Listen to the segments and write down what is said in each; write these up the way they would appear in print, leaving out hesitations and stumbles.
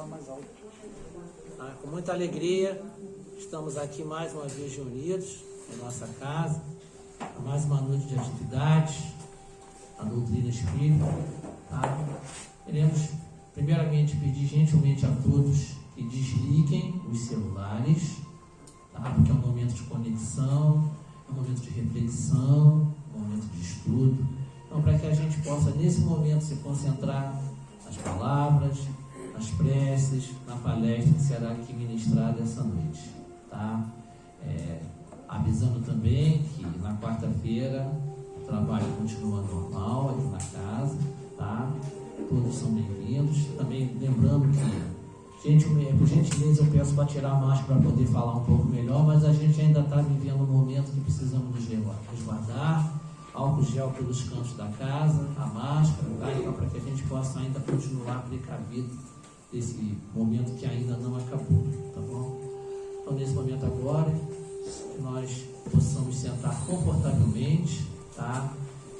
falar mais alto. Com muita alegria, estamos aqui mais uma vez reunidos em nossa casa, para mais uma noite de atividades, a doutrina espírita. Queremos, primeiramente, pedir gentilmente a todos que desliguem os celulares, porque é um momento de conexão, é um momento de reflexão, um momento de estudo. Então, para que a gente possa, nesse momento, se concentrar nas palavras, nas preces, na palestra que será aqui ministrada essa noite. Avisando também que na quarta-feira o trabalho continua normal aqui na casa, Todos são bem-vindos. Também lembrando que, por gentileza, eu peço para tirar a máscara para poder falar um pouco melhor, mas a gente ainda está vivendo um momento que precisamos nos resguardar. Álcool gel pelos cantos da casa, a máscara, Então, para que a gente possa ainda continuar precavido desse momento que ainda não acabou, tá bom? Então, nesse momento agora, que nós possamos sentar confortavelmente,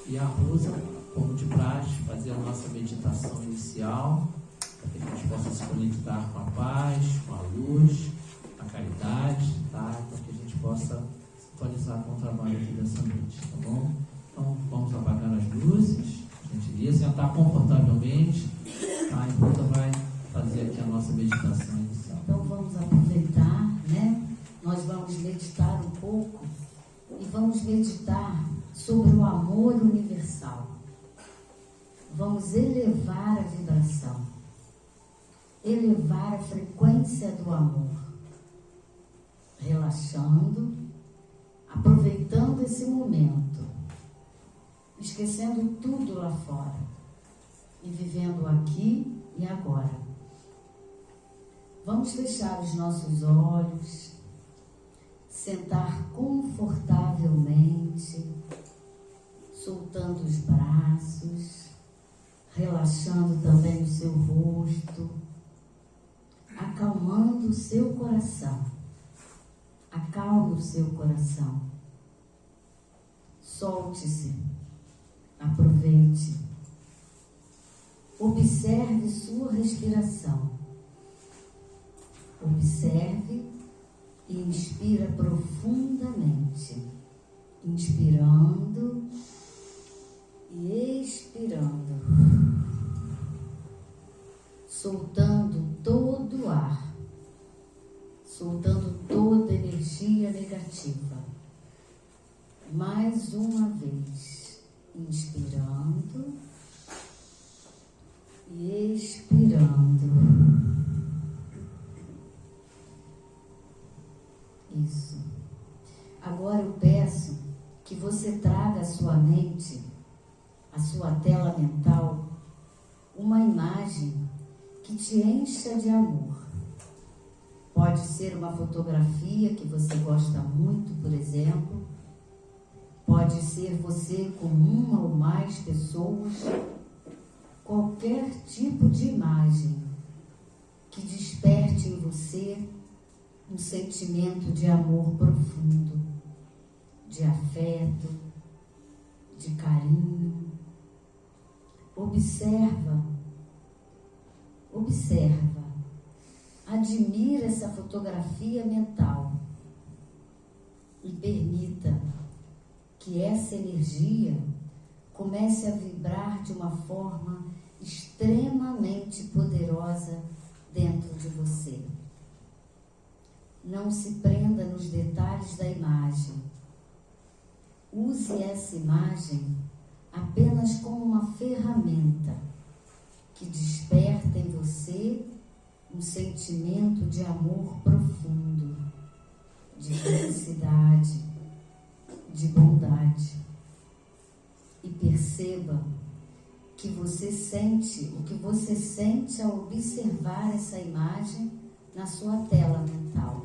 E a Rosa, como de praxe, fazer a nossa meditação inicial, para que a gente possa se conectar com a paz, com a luz, a caridade, Para que a gente possa sintonizar com o trabalho aqui dessa noite, tá bom? Então, vamos apagar as luzes, gentileza, sentar confortavelmente, E a Rosa vai fazer aqui a nossa meditação inicial. Então, vamos aproveitar, Nós vamos meditar um pouco e vamos meditar sobre o amor universal. Vamos elevar a vibração, elevar a frequência do amor, relaxando, aproveitando esse momento, esquecendo tudo lá fora e vivendo aqui e agora. Vamos fechar os nossos olhos, sentar confortavelmente, soltando os braços, relaxando também o seu rosto, acalmando o seu coração. Acalme o seu coração. Solte-se, aproveite. Observe sua respiração. Observe e inspira profundamente, inspirando e expirando, soltando todo o ar, soltando toda a energia negativa. Mais uma vez, inspirando e expirando. Isso. Agora eu peço que você traga à sua mente, à sua tela mental, uma imagem que te encha de amor. Pode ser uma fotografia que você gosta muito, por exemplo. Pode ser você com uma ou mais pessoas. Qualquer tipo de imagem que desperte em você um sentimento de amor profundo, de afeto, de carinho. Observa, admira essa fotografia mental e permita que essa energia comece a vibrar de uma forma extremamente poderosa dentro de você. Não se prenda nos detalhes da imagem. Use essa imagem apenas como uma ferramenta que desperta em você um sentimento de amor profundo, de felicidade, de bondade. E perceba que você sente o que você sente ao observar essa imagem na sua tela mental.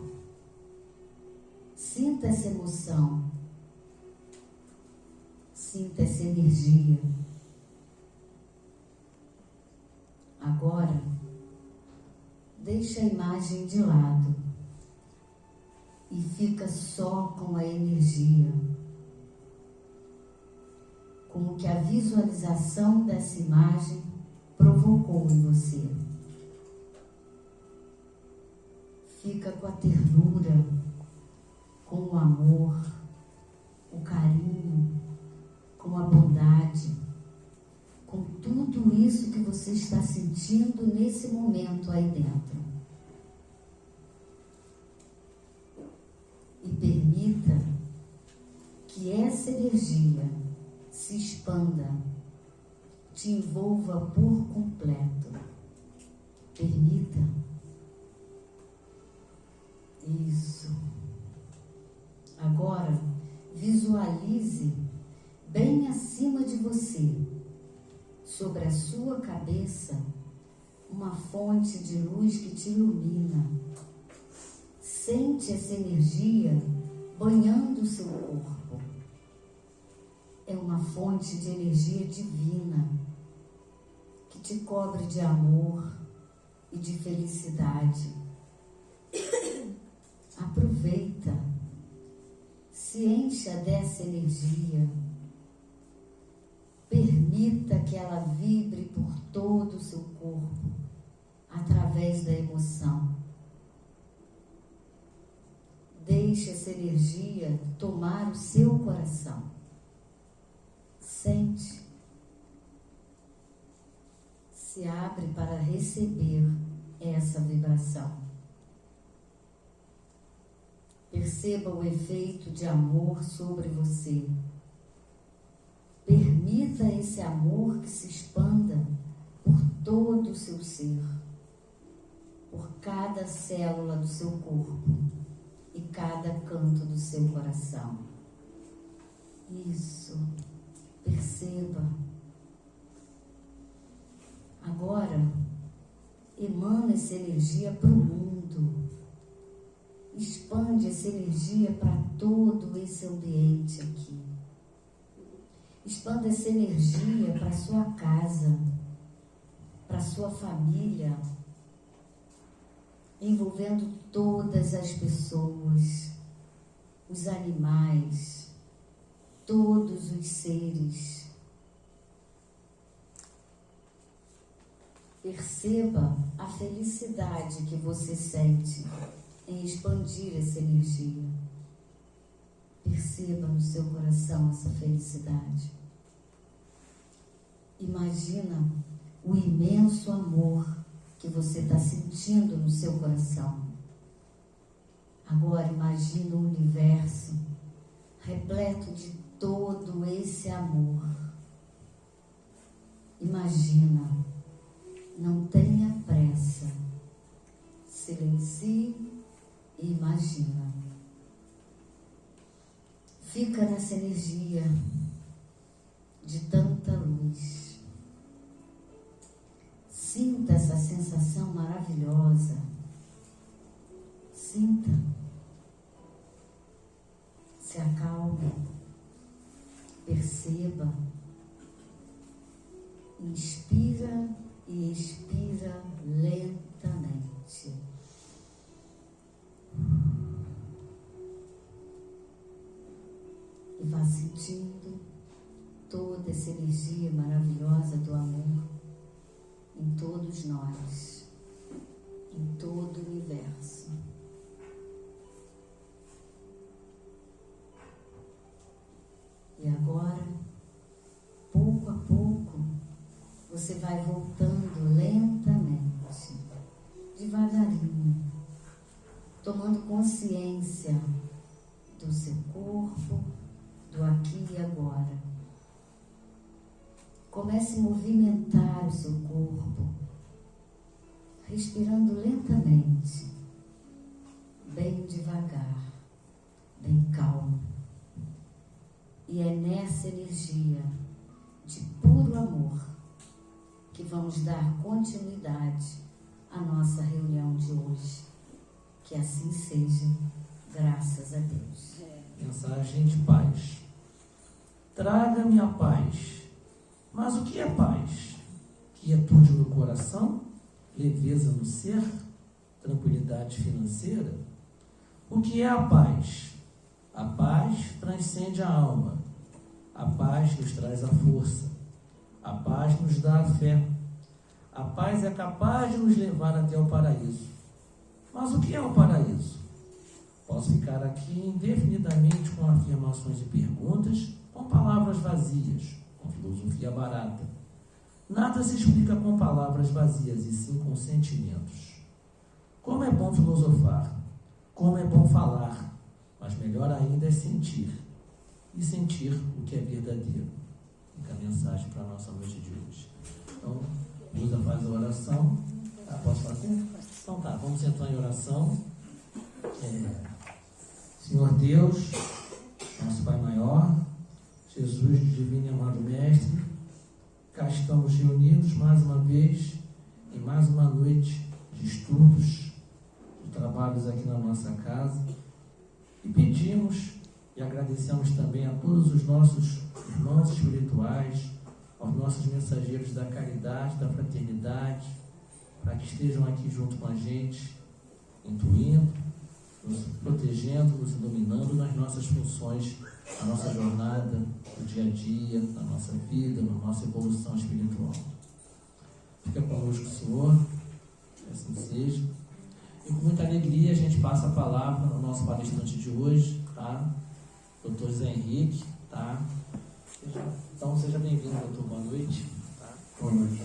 Sinta essa emoção, sinta essa energia. Agora, deixa a imagem de lado e fica só com a energia, com o que a visualização dessa imagem provocou em você. fica com a ternura, com o amor, o carinho, com a bondade, com tudo isso que você está sentindo nesse momento aí dentro. E permita que essa energia se expanda, te envolva por completo. Permita. Isso. Agora, visualize bem acima de você, sobre a sua cabeça, uma fonte de luz que te ilumina. Sente essa energia banhando o seu corpo. É uma fonte de energia divina que te cobre de amor e de felicidade. Aproveita, se encha dessa energia, permita que ela vibre por todo o seu corpo, através da emoção. Deixe essa energia tomar o seu coração. Sente. Se abre para receber essa vibração. Perceba o efeito de amor sobre você. Permita esse amor que se expanda por todo o seu ser, por cada célula do seu corpo e cada canto do seu coração. Isso. Perceba. Agora, emana essa energia para o mundo. Expande essa energia para todo esse ambiente aqui. Expanda essa energia para a sua casa, para a sua família, envolvendo todas as pessoas, os animais, todos os seres. Perceba a felicidade que você sente em expandir essa energia. Perceba no seu coração essa felicidade. Imagina o imenso amor que você está sentindo no seu coração. Agora imagina o universo repleto de todo esse amor. Imagina, não tenha pressa, silencie e imagina. Fica nessa energia de tanta luz. Sinta essa sensação maravilhosa. Sinta. Se acalme. Perceba. Inspira e expira lentamente. E vá sentindo toda essa energia maravilhosa do amor em todos nós, em todo o universo. E agora, pouco a pouco, você vai voltando lentamente, devagarinho, tomando consciência do seu corpo, do aqui e agora. Comece a movimentar o seu corpo, respirando lentamente, bem devagar, bem calmo. E é nessa energia de puro amor que vamos dar continuidade à nossa reunião de hoje. Que assim seja, graças a Deus. Mensagem de paz. Traga-me a paz. Mas o que é paz? Quietude no coração? Leveza no ser? Tranquilidade financeira? O que é a paz? A paz transcende a alma. A paz nos traz a força. A paz nos dá a fé. A paz é capaz de nos levar até o paraíso. Mas o que é o paraíso? Posso ficar aqui indefinidamente com afirmações e perguntas, com palavras vazias, com filosofia barata. Nada se explica com palavras vazias, e sim com sentimentos. Como é bom filosofar, como é bom falar, mas melhor ainda é sentir. E sentir o que é verdadeiro. Fica a mensagem para a nossa noite de hoje. Então, Buda faz a oração. Posso fazer? Então tá, vamos entrar em oração. Senhor Deus, nosso Pai maior, Jesus, divino e amado Mestre, cá estamos reunidos mais uma vez, em mais uma noite de estudos, de trabalhos aqui na nossa casa, e pedimos e agradecemos também a todos os nossos irmãos espirituais, aos nossos mensageiros da caridade, da fraternidade, para que estejam aqui junto com a gente, intuindo, nos protegendo, nos iluminando nas nossas funções, na nossa jornada, no dia a dia, na nossa vida, na nossa evolução espiritual. Fica conosco, Senhor, que assim seja. E com muita alegria a gente passa a palavra ao nosso palestrante de hoje, tá? Dr. Zé Henrique, tá? Então seja bem-vindo, doutor. Boa noite. Tá? Boa noite.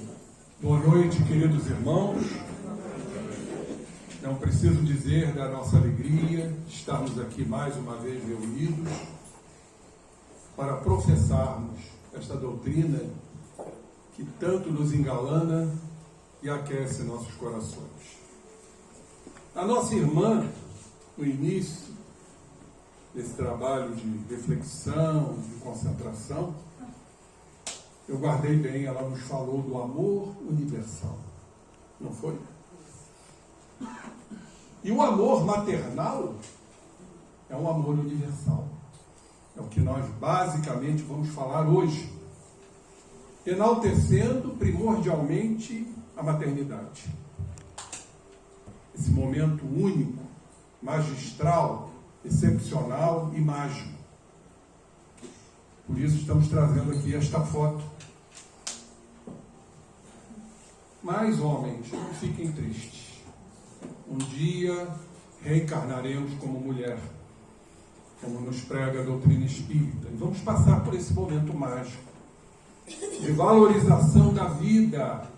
Boa noite, queridos irmãos. Não preciso dizer da nossa alegria de estarmos aqui mais uma vez reunidos para professarmos esta doutrina que tanto nos engalana e aquece nossos corações. A nossa irmã, no início desse trabalho de reflexão, de concentração, eu guardei bem, ela nos falou do amor universal, não foi? E o amor maternal é um amor universal. É o que nós basicamente vamos falar hoje, enaltecendo primordialmente a maternidade. Esse momento único, magistral, excepcional e mágico. Por isso estamos trazendo aqui esta foto. Mas, homens, não fiquem tristes. Um dia reencarnaremos como mulher, como nos prega a doutrina espírita. E vamos passar por esse momento mágico de valorização da vida.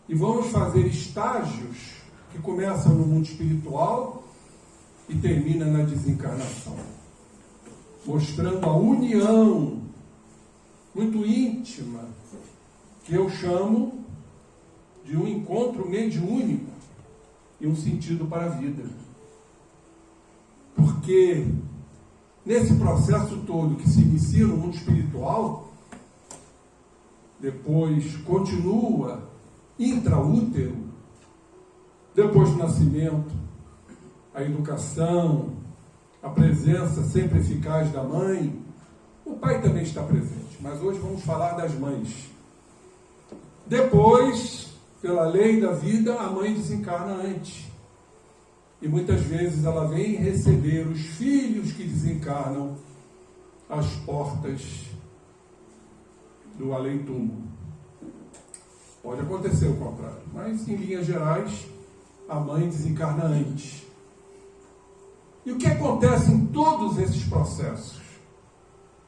E vamos fazer estágios que começam no mundo espiritual e terminam na desencarnação, mostrando a união muito íntima, que eu chamo de um encontro mediúnico e um sentido para a vida. Porque nesse processo todo que se inicia no mundo espiritual, depois continua intraútero, depois do nascimento, a educação, a presença sempre eficaz da mãe. O pai também está presente, mas hoje vamos falar das mães. Depois, pela lei da vida, a mãe desencarna antes. E muitas vezes ela vem receber os filhos que desencarnam às portas do além-túmulo. Pode acontecer o contrário, mas em linhas gerais, a mãe desencarna antes. E o que acontece em todos esses processos?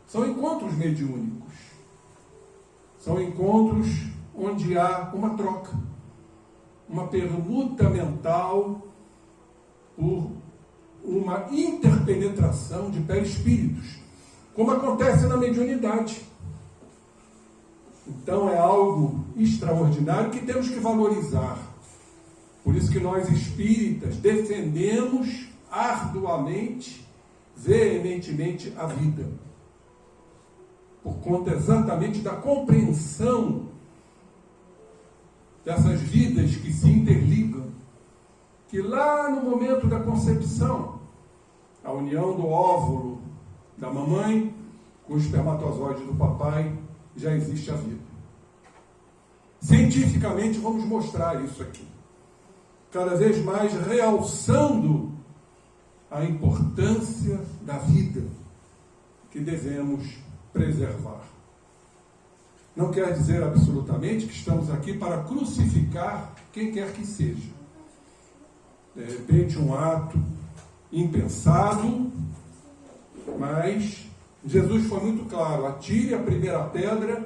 São encontros mediúnicos. São encontros onde há uma troca, uma permuta mental por uma interpenetração de perispíritos, como acontece na mediunidade. Então é algo extraordinário que temos que valorizar. Por isso que nós espíritas defendemos arduamente, veementemente a vida. Por conta exatamente da compreensão dessas vidas que se interligam, que lá no momento da concepção, a união do óvulo da mamãe com o espermatozoide do papai, já existe a vida. Cientificamente vamos mostrar isso aqui, cada vez mais realçando a importância da vida que devemos preservar. Não quer dizer absolutamente que estamos aqui para crucificar quem quer que seja. de repente um ato impensado, mas Jesus foi muito claro: atire a primeira pedra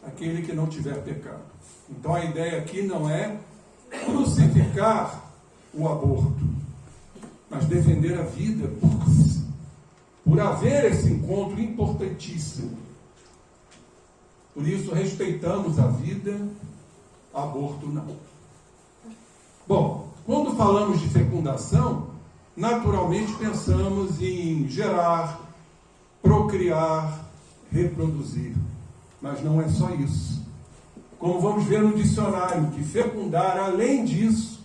aquele que não tiver pecado. Então a ideia aqui não é crucificar o aborto, mas defender a vida por haver esse encontro importantíssimo. Por isso respeitamos a vida, aborto não. Bom, quando falamos de fecundação, naturalmente pensamos em gerar, procriar, reproduzir. Mas não é só isso. Como vamos ver no dicionário, que fecundar, além disso,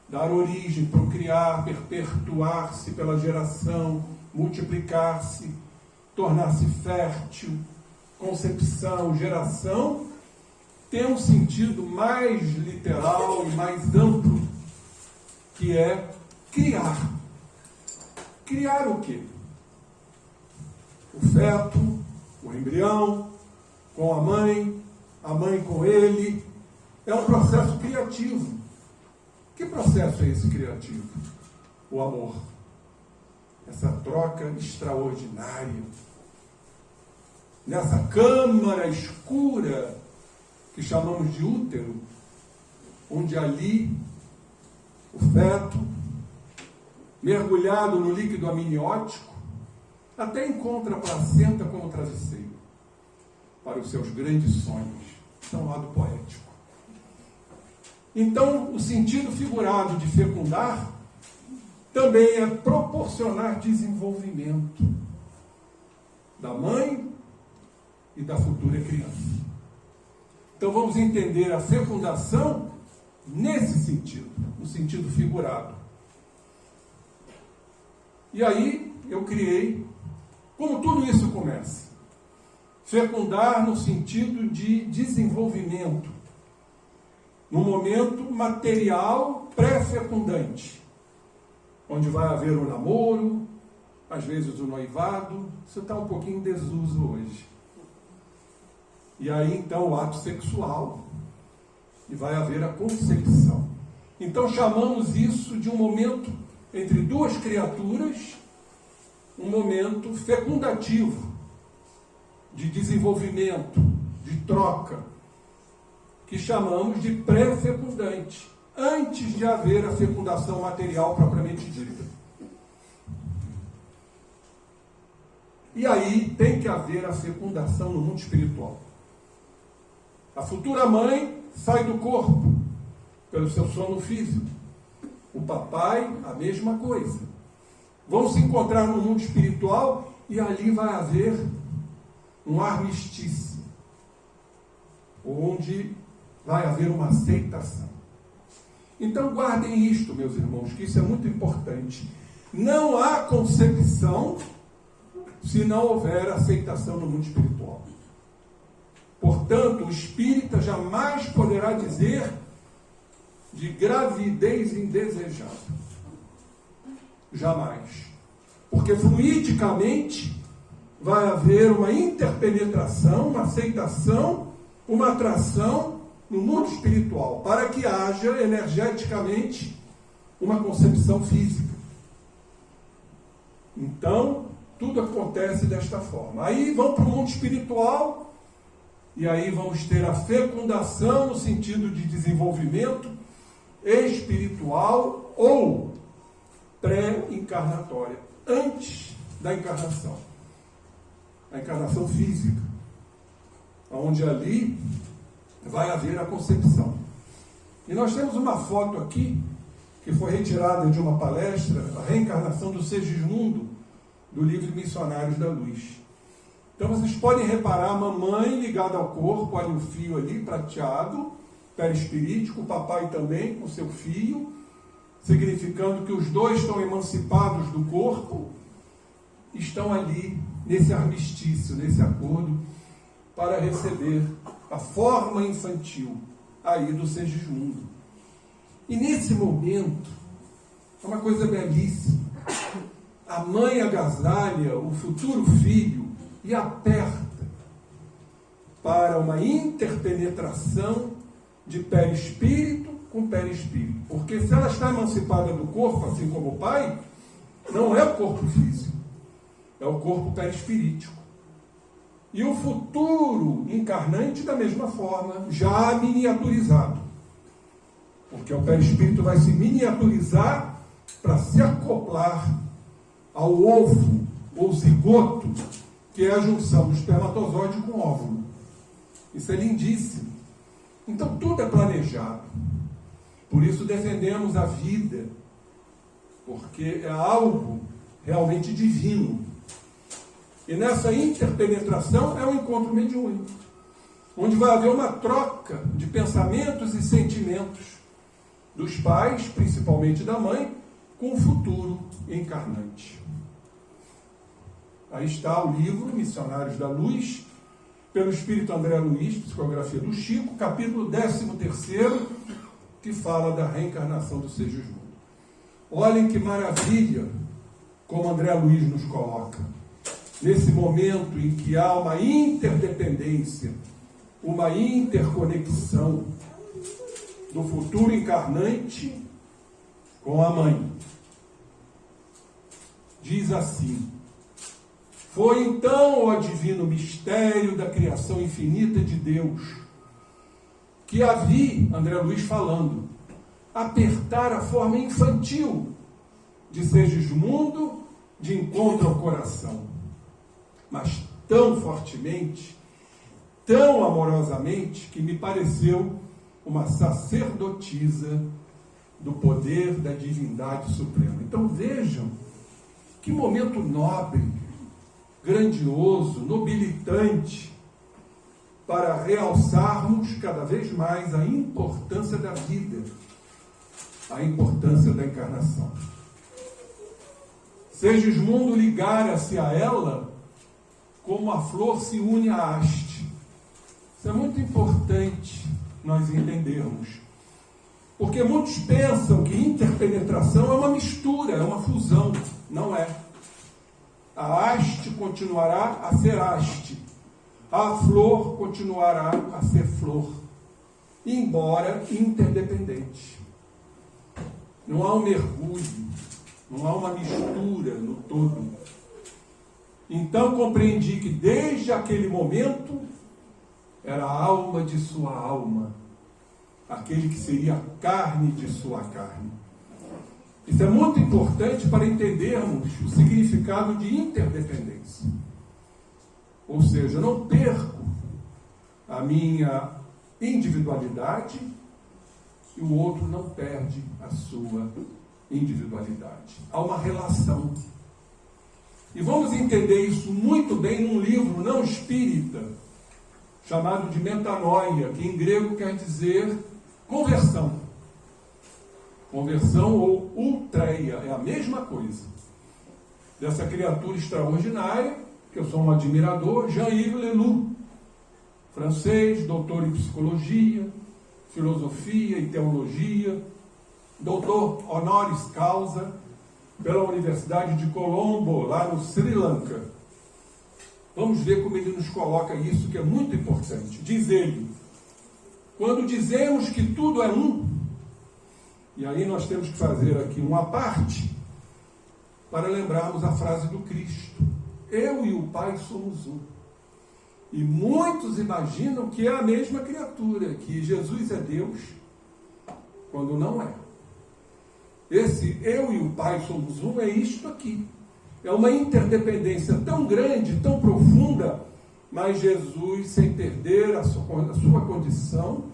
dar origem, procriar, perpetuar-se pela geração, multiplicar-se, tornar-se fértil, concepção, geração, tem um sentido mais literal e mais amplo, que é criar. Criar o quê? O feto, o embrião, com a mãe com ele. É um processo criativo. Que processo é esse criativo? O amor. Essa troca extraordinária. Nessa câmara escura que chamamos de útero, onde ali o feto, mergulhado no líquido amniótico, até encontra a placenta como travesseiro para os seus grandes sonhos. Isso é um lado poético. Então, o sentido figurado de fecundar também é proporcionar desenvolvimento da mãe e da futura criança. Então vamos entender a fecundação nesse sentido, no sentido figurado. E aí eu criei, como tudo isso começa? Fecundar no sentido de desenvolvimento, no momento material pré-fecundante, onde vai haver o namoro, às vezes o noivado. Isso está um pouquinho em desuso hoje. E aí então o ato sexual, e vai haver a concepção. Então chamamos isso de um momento entre duas criaturas, um momento fecundativo, de desenvolvimento, de troca, que chamamos de pré-fecundante, antes de haver a fecundação material propriamente dita. E aí tem que haver a fecundação no mundo espiritual. A futura mãe sai do corpo pelo seu sono físico. O papai, a mesma coisa. Vão se encontrar no mundo espiritual e ali vai haver um armistício, onde vai haver uma aceitação. Então guardem isto, meus irmãos, que isso é muito importante. Não há concepção se não houver aceitação no mundo espiritual. Portanto, o espírita jamais poderá dizer de gravidez indesejada. Jamais. Porque fluidicamente vai haver uma interpenetração, uma aceitação, uma atração no mundo espiritual, para que haja energeticamente uma concepção física. Então, tudo acontece desta forma. Aí vão para o mundo espiritual, e aí vamos ter a fecundação no sentido de desenvolvimento espiritual ou pré-encarnatória, antes da encarnação. A encarnação física, onde ali vai haver a concepção. E nós temos uma foto aqui, que foi retirada de uma palestra, a reencarnação do Segismundo, do livro Missionários da Luz. Então vocês podem reparar a mamãe ligada ao corpo, olha o fio ali, prateado, perispirítico, o papai também com seu fio, significando que os dois estão emancipados do corpo, estão ali nesse armistício, nesse acordo, para receber a forma infantil aí do Segismundo. E nesse momento, é uma coisa belíssima. A mãe agasalha o futuro filho e aperta para uma interpenetração de perispírito com o perispírito. Porque se ela está emancipada do corpo, assim como o pai, não é o corpo físico, é o corpo perispirítico. E o futuro encarnante, da mesma forma, já miniaturizado. Porque o perispírito vai se miniaturizar para se acoplar ao ovo, ou zigoto, que é a junção do espermatozoide com o óvulo. Isso é lindíssimo. Então tudo é planejado. Por isso defendemos a vida, porque é algo realmente divino. E nessa interpenetração é um encontro mediúnico, onde vai haver uma troca de pensamentos e sentimentos dos pais, principalmente da mãe, com o futuro encarnante. Aí está o livro Missionários da Luz, pelo Espírito André Luiz, psicografia do Chico, capítulo 13º, que fala da reencarnação do Segismundo. Olhem que maravilha como André Luiz nos coloca. Nesse momento em que há uma interdependência, uma interconexão do futuro encarnante com a mãe. Diz assim: foi então, ó divino mistério da criação infinita de Deus, que a vi, André Luiz falando, apertar a forma infantil de Segismundo de encontro ao coração, mas tão fortemente, tão amorosamente, que me pareceu uma sacerdotisa do poder da divindade suprema. Então vejam que momento nobre, grandioso, nobilitante, para realçarmos cada vez mais a importância da vida, a importância da encarnação. Segismundo ligara-se a ela como a flor se une à haste. Isso é muito importante nós entendermos. Porque muitos pensam que interpenetração é uma mistura, é uma fusão. Não é. A haste continuará a ser haste. A flor continuará a ser flor. Embora interdependente. Não há um mergulho, não há uma mistura no todo. Então compreendi que desde aquele momento era a alma de sua alma, aquele que seria a carne de sua carne. Isso é muito importante para entendermos o significado de interdependência. Ou seja, eu não perco a minha individualidade e o outro não perde a sua individualidade. Há uma relação. E vamos entender isso muito bem num livro não espírita, chamado de Metanoia, que em grego quer dizer conversão. Conversão ou ultreia, é a mesma coisa. Dessa criatura extraordinária, que eu sou um admirador, Jean-Yves Leloup, francês, doutor em psicologia, filosofia e teologia, doutor honoris causa pela Universidade de Colombo, lá no Sri Lanka. Vamos ver como ele nos coloca isso, que é muito importante. Diz ele: quando dizemos que tudo é um, e aí nós temos que fazer aqui uma parte para lembrarmos a frase do Cristo: eu e o Pai somos um. E muitos imaginam que é a mesma criatura, que Jesus é Deus, quando não é. Esse eu e o Pai somos um é isto aqui. É uma interdependência tão grande, tão profunda, mas Jesus, sem perder a sua condição,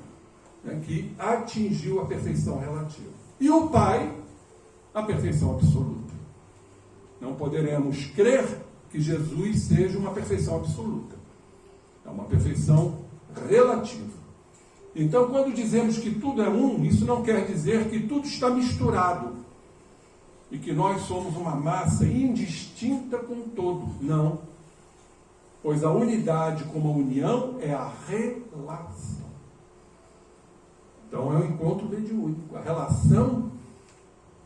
né, que atingiu a perfeição relativa. E o Pai, a perfeição absoluta. Não poderemos crer que Jesus seja uma perfeição absoluta. É uma perfeição relativa. Então, quando dizemos que tudo é um, isso não quer dizer que tudo está misturado e que nós somos uma massa indistinta com o todo. Não. Pois a unidade como a união é a relação. Então, é um encontro mediúnico. A relação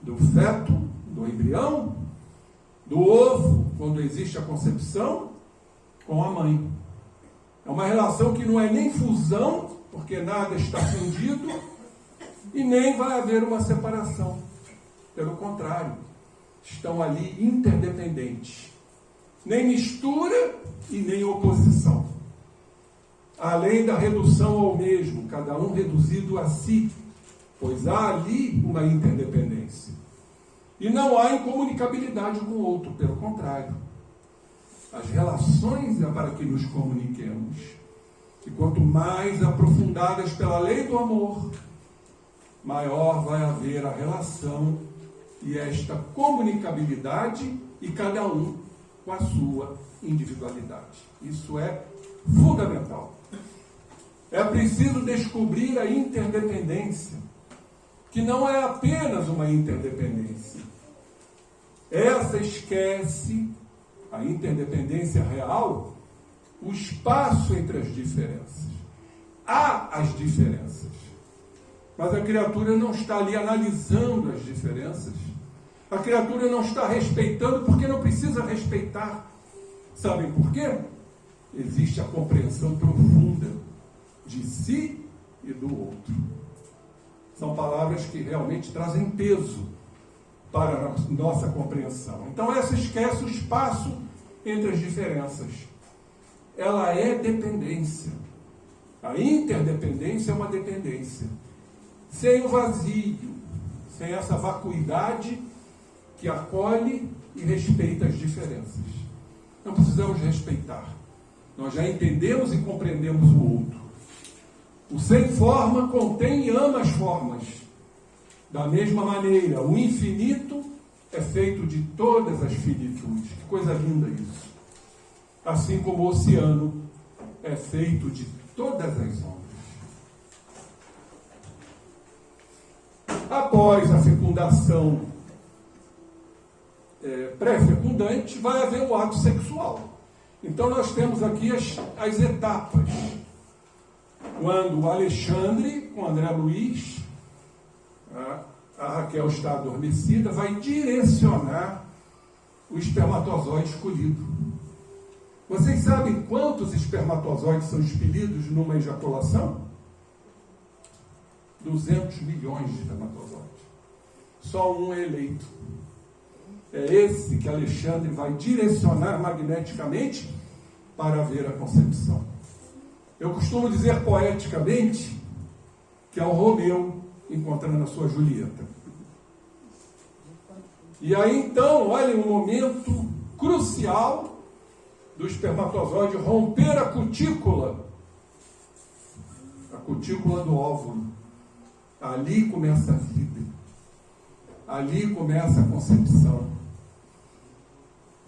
do feto, do embrião, do ovo, quando existe a concepção, com a mãe. É uma relação que não é nem fusão, porque nada está fundido, E nem vai haver uma separação. Pelo contrário, estão ali interdependentes. Nem mistura e nem oposição. Além da redução ao mesmo, cada um reduzido a si, pois há ali uma interdependência. E não há incomunicabilidade com o outro, pelo contrário. As relações é para que nos comuniquemos. E quanto mais aprofundadas pela lei do amor, maior vai haver a relação e esta comunicabilidade, e cada um com a sua individualidade. Isso é fundamental. É preciso descobrir a interdependência, que não é apenas uma interdependência. Essa esquece, a interdependência real, o espaço entre as diferenças. Há as diferenças, mas a criatura não está ali analisando as diferenças. A criatura não está respeitando porque não precisa respeitar. Sabem por quê? Existe a compreensão profunda de si e do outro. São palavras que realmente trazem peso para a nossa compreensão. Então essa esquece o espaço entre as diferenças. Ela é dependência. A interdependência é uma dependência. Sem o vazio, sem essa vacuidade que acolhe e respeita as diferenças. Não precisamos respeitar. Nós já entendemos e compreendemos o outro. O sem forma contém e ama as formas. Da mesma maneira, o infinito é feito de todas as finitudes. Que coisa linda isso. Assim como o oceano é feito de todas as ondas. Após a fecundação pré-fecundante, vai haver o ato sexual. Então nós temos aqui as etapas. Quando o Alexandre, com André Luiz, a Raquel está adormecida, vai direcionar o espermatozoide escolhido. Vocês sabem quantos espermatozoides são expelidos numa ejaculação? 200 milhões de espermatozoides. Só um é eleito. É esse que Alexandre vai direcionar magneticamente para haver a concepção. Eu costumo dizer poeticamente que é o Romeu encontrando a sua Julieta. E aí então, olhem, um momento crucial do espermatozoide romper a cutícula do óvulo. Ali começa a vida. Ali começa a concepção.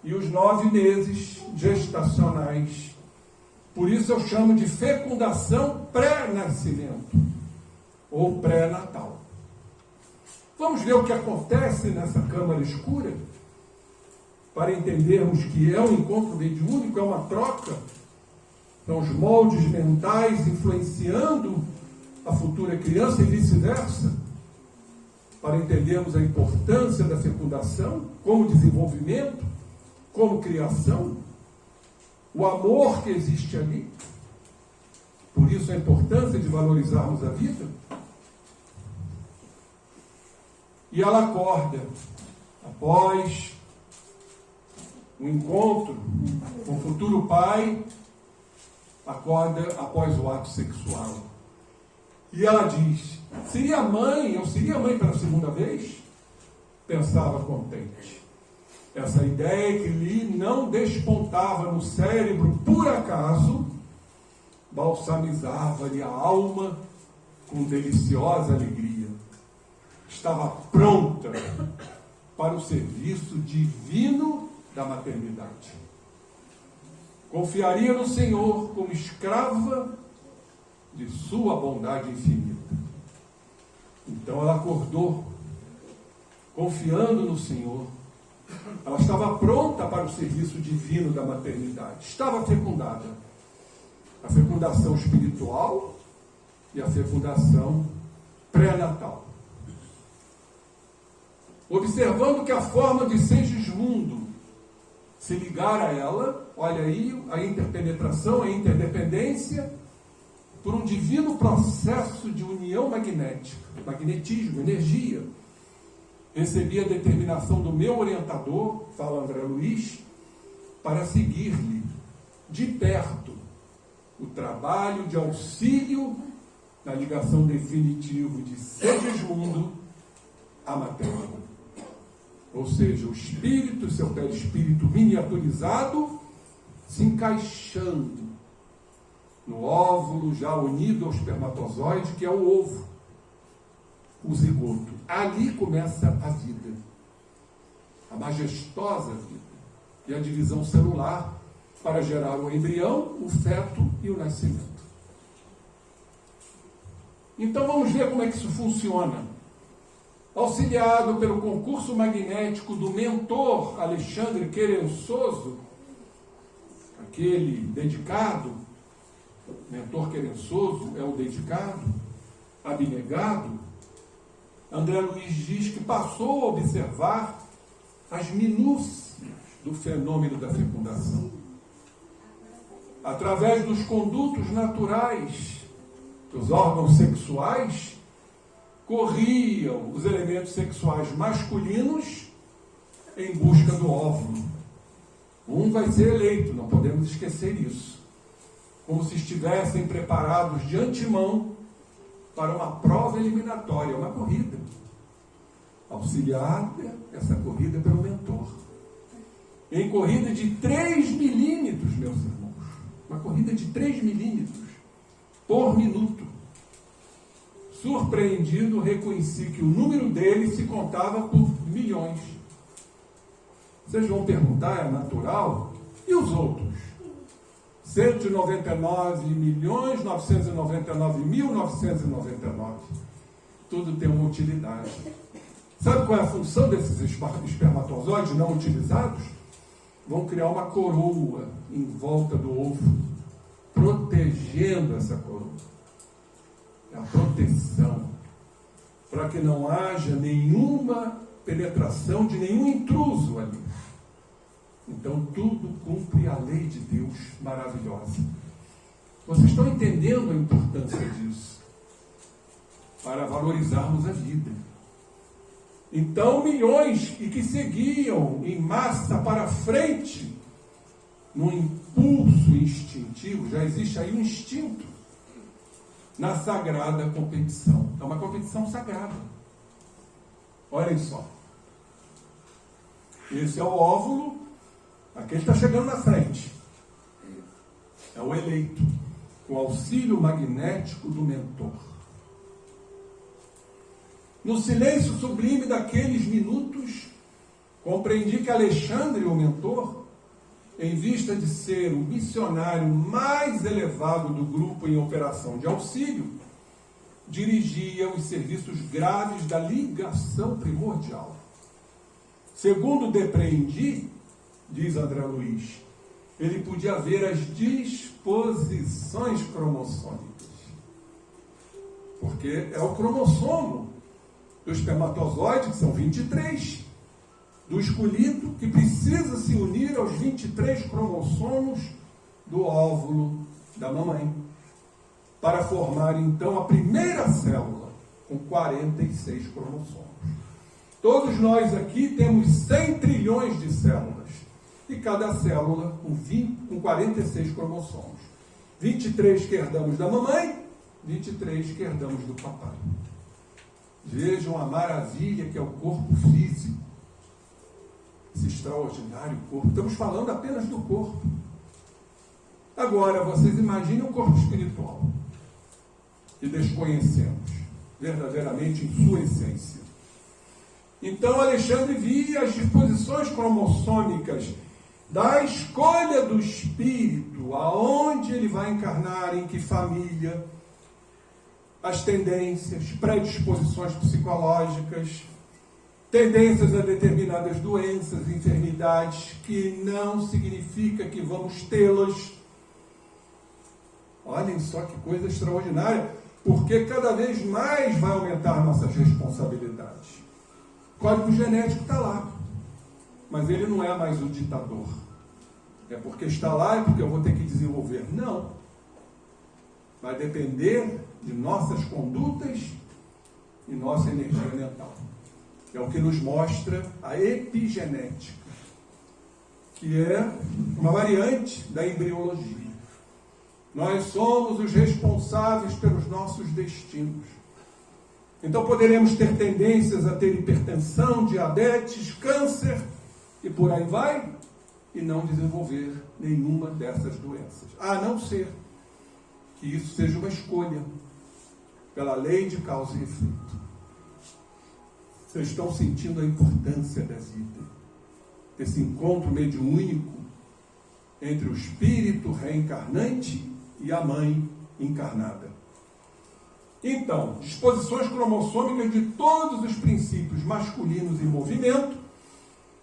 E os 9 meses gestacionais. Por isso eu chamo de fecundação pré-nascimento ou pré-natal. Vamos ver o que acontece nessa câmara escura para entendermos que é um encontro mediúnico, é uma troca. São os moldes mentais influenciando a futura criança e vice-versa, para entendermos a importância da fecundação como desenvolvimento, como criação, o amor que existe ali. Por isso a importância de valorizarmos a vida. E ela acorda após o encontro com o futuro pai, acorda após o ato sexual. E ela diz: eu seria mãe pela segunda vez? Pensava contente. Essa ideia que lhe não despontava no cérebro por acaso, balsamizava-lhe a alma com deliciosa alegria. Estava pronta para o serviço divino da maternidade. Confiaria no Senhor como escrava de sua bondade infinita. Então ela acordou, confiando no Senhor. Ela estava pronta para o serviço divino da maternidade. Estava fecundada. A fecundação espiritual e a fecundação pré-natal. Observando que a forma de Segismundo se ligar a ela, olha aí a interpenetração, a interdependência, por um divino processo de união magnética, magnetismo, energia, recebi a determinação do meu orientador, fala André Luiz, para seguir-lhe de perto o trabalho de auxílio na ligação definitiva de Segismundo à matéria. Ou seja, o espírito, seu perispírito miniaturizado, se encaixando no óvulo já unido ao espermatozoide, que é o ovo, o zigoto. Ali começa a vida, a majestosa vida, e a divisão celular para gerar o embrião, o feto e o nascimento. Então vamos ver como é que isso funciona. Auxiliado pelo concurso magnético do mentor Alexandre Querençoso, aquele dedicado, mentor Querençoso é o dedicado, abnegado, André Luiz diz que passou a observar as minúcias do fenômeno da fecundação. Através dos condutos naturais dos órgãos sexuais, corriam os elementos sexuais masculinos em busca do óvulo. Um vai ser eleito, não podemos esquecer isso. Como se estivessem preparados de antemão para uma prova eliminatória, uma corrida. Auxiliada essa corrida pelo mentor. Em corrida de 3 milímetros, meus irmãos. Uma corrida de 3 milímetros por minuto. Surpreendido, reconheci que o número dele se contava por milhões. Vocês vão perguntar, é natural? E os outros? 199.999.999. Tudo tem uma utilidade. Sabe qual é a função desses espermatozoides não utilizados? Vão criar uma coroa em volta do ovo, protegendo essa coroa. É a proteção, para que não haja nenhuma penetração de nenhum intruso ali. Então tudo cumpre a lei de Deus maravilhosa. Vocês estão entendendo a importância disso? Para valorizarmos a vida. Então milhões e que seguiam em massa para frente, no impulso instintivo, já existe aí um instinto, na sagrada competição. É uma competição sagrada. Olhem só. Esse é o óvulo, aquele está chegando na frente. É o eleito, com auxílio magnético do mentor. No silêncio sublime daqueles minutos, compreendi que Alexandre, o mentor, em vista de ser o missionário mais elevado do grupo em operação de auxílio, dirigia os serviços graves da ligação primordial. Segundo depreendi, diz André Luiz, ele podia ver as disposições cromossômicas. Porque é o cromossomo do espermatozoide, que são 23, do escolhido, que precisa se unir aos 23 cromossomos do óvulo da mamãe, para formar então a primeira célula, com 46 cromossomos. Todos nós aqui temos 100 trilhões de células, e cada célula com 46 cromossomos. 23 que herdamos da mamãe, 23 que herdamos do papai. Vejam a maravilha que é o corpo físico. Esse extraordinário corpo. Estamos falando apenas do corpo. Agora, vocês imaginem um corpo espiritual, que desconhecemos, verdadeiramente em sua essência. Então, Alexandre via as disposições cromossômicas da escolha do espírito, aonde ele vai encarnar, em que família, as tendências, predisposições psicológicas, tendências a determinadas doenças, enfermidades, que não significa que vamos tê-las. Olhem só que coisa extraordinária, porque cada vez mais vai aumentar nossas responsabilidades. O código genético está lá, mas ele não é mais o ditador. É porque está lá, é porque eu vou ter que desenvolver. Não. vai depender de nossas condutas e nossa energia mental. É o que nos mostra a epigenética, que é uma variante da embriologia. Nós somos os responsáveis pelos nossos destinos. Então poderemos ter tendências a ter hipertensão, diabetes, câncer e por aí vai, e não desenvolver nenhuma dessas doenças. A não ser que isso seja uma escolha pela lei de causa e efeito. Vocês estão sentindo a importância da vida, desse encontro mediúnico entre o espírito reencarnante e a mãe encarnada. Então, disposições cromossômicas de todos os princípios masculinos em movimento,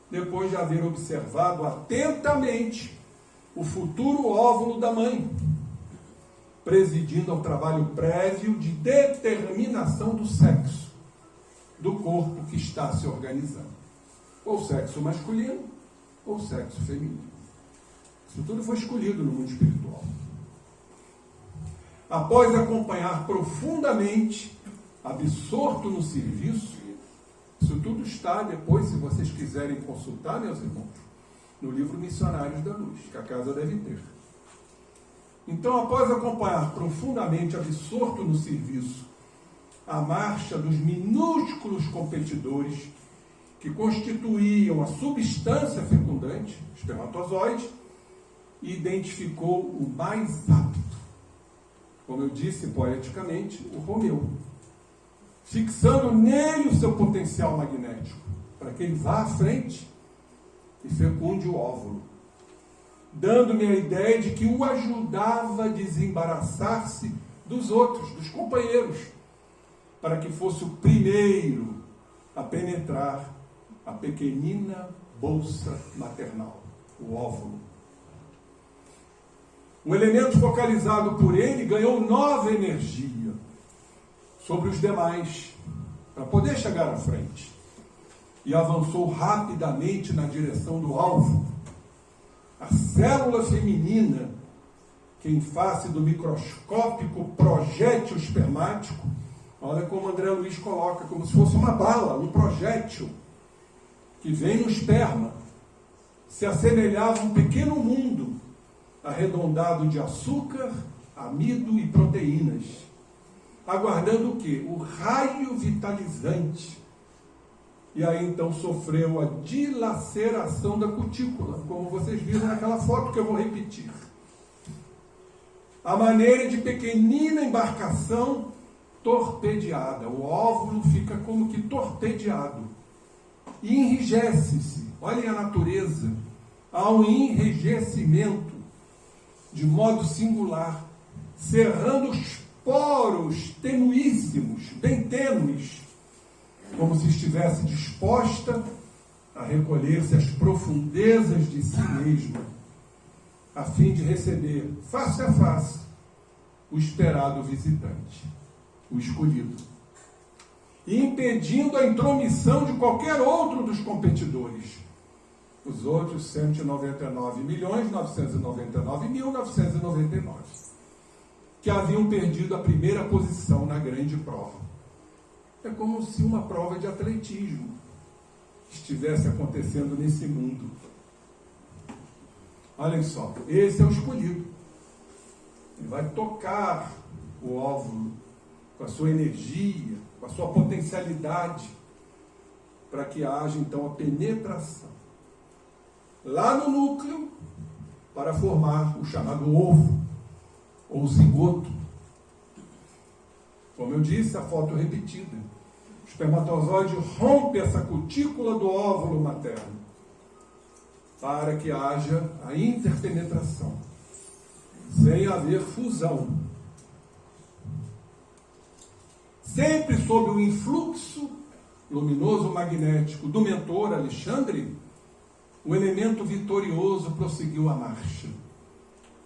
depois de haver observado atentamente o futuro óvulo da mãe, presidindo ao trabalho prévio de determinação do sexo do corpo que está se organizando, ou sexo masculino ou sexo feminino. Isso tudo foi escolhido no mundo espiritual. Após acompanhar profundamente, absorto no serviço, isso tudo está depois, se vocês quiserem consultar, meus irmãos, no livro Missionários da Luz, que a casa deve ter. Então, após acompanhar profundamente, absorto no serviço, a marcha dos minúsculos competidores que constituíam a substância fecundante, espermatozoide, identificou o mais apto, como eu disse poeticamente, o Romeu, fixando nele o seu potencial magnético, para que ele vá à frente e fecunde o óvulo, dando-me a ideia de que o ajudava a desembaraçar-se dos outros, dos companheiros, para que fosse o primeiro a penetrar a pequenina bolsa maternal, o óvulo. O elemento focalizado por ele ganhou nova energia sobre os demais, para poder chegar à frente, e avançou rapidamente na direção do alvo. A célula feminina, que em face do microscópico projétil espermático, olha como André Luiz coloca, como se fosse uma bala, um projétil, que vem no esperma, se assemelhava a um pequeno mundo, arredondado de açúcar, amido e proteínas, aguardando o quê? O raio vitalizante. E aí então sofreu a dilaceração da cutícula, como vocês viram naquela foto que eu vou repetir. A maneira de pequenina embarcação torpedeada. O óvulo fica como que torpedeado. E enrijece-se. Olhem a natureza. Há um enrijecimento de modo singular, cerrando os poros tenuíssimos, bem tênues, como se estivesse disposta a recolher-se às profundezas de si mesma, a fim de receber, face a face, o esperado visitante, o escolhido, e impedindo a intromissão de qualquer outro dos competidores, os outros 199.999.999, que haviam perdido a primeira posição na grande prova. É como se uma prova de atletismo estivesse acontecendo nesse mundo. Olhem só, esse é o escolhido. Ele vai tocar o óvulo com a sua energia, com a sua potencialidade, para que haja então a penetração lá no núcleo, para formar o chamado ovo, ou zigoto. Como eu disse, a foto repetida. O espermatozoide rompe essa cutícula do óvulo materno, para que haja a interpenetração, sem haver fusão. Sempre sob o influxo luminoso magnético do mentor Alexandre, o elemento vitorioso prosseguiu a marcha.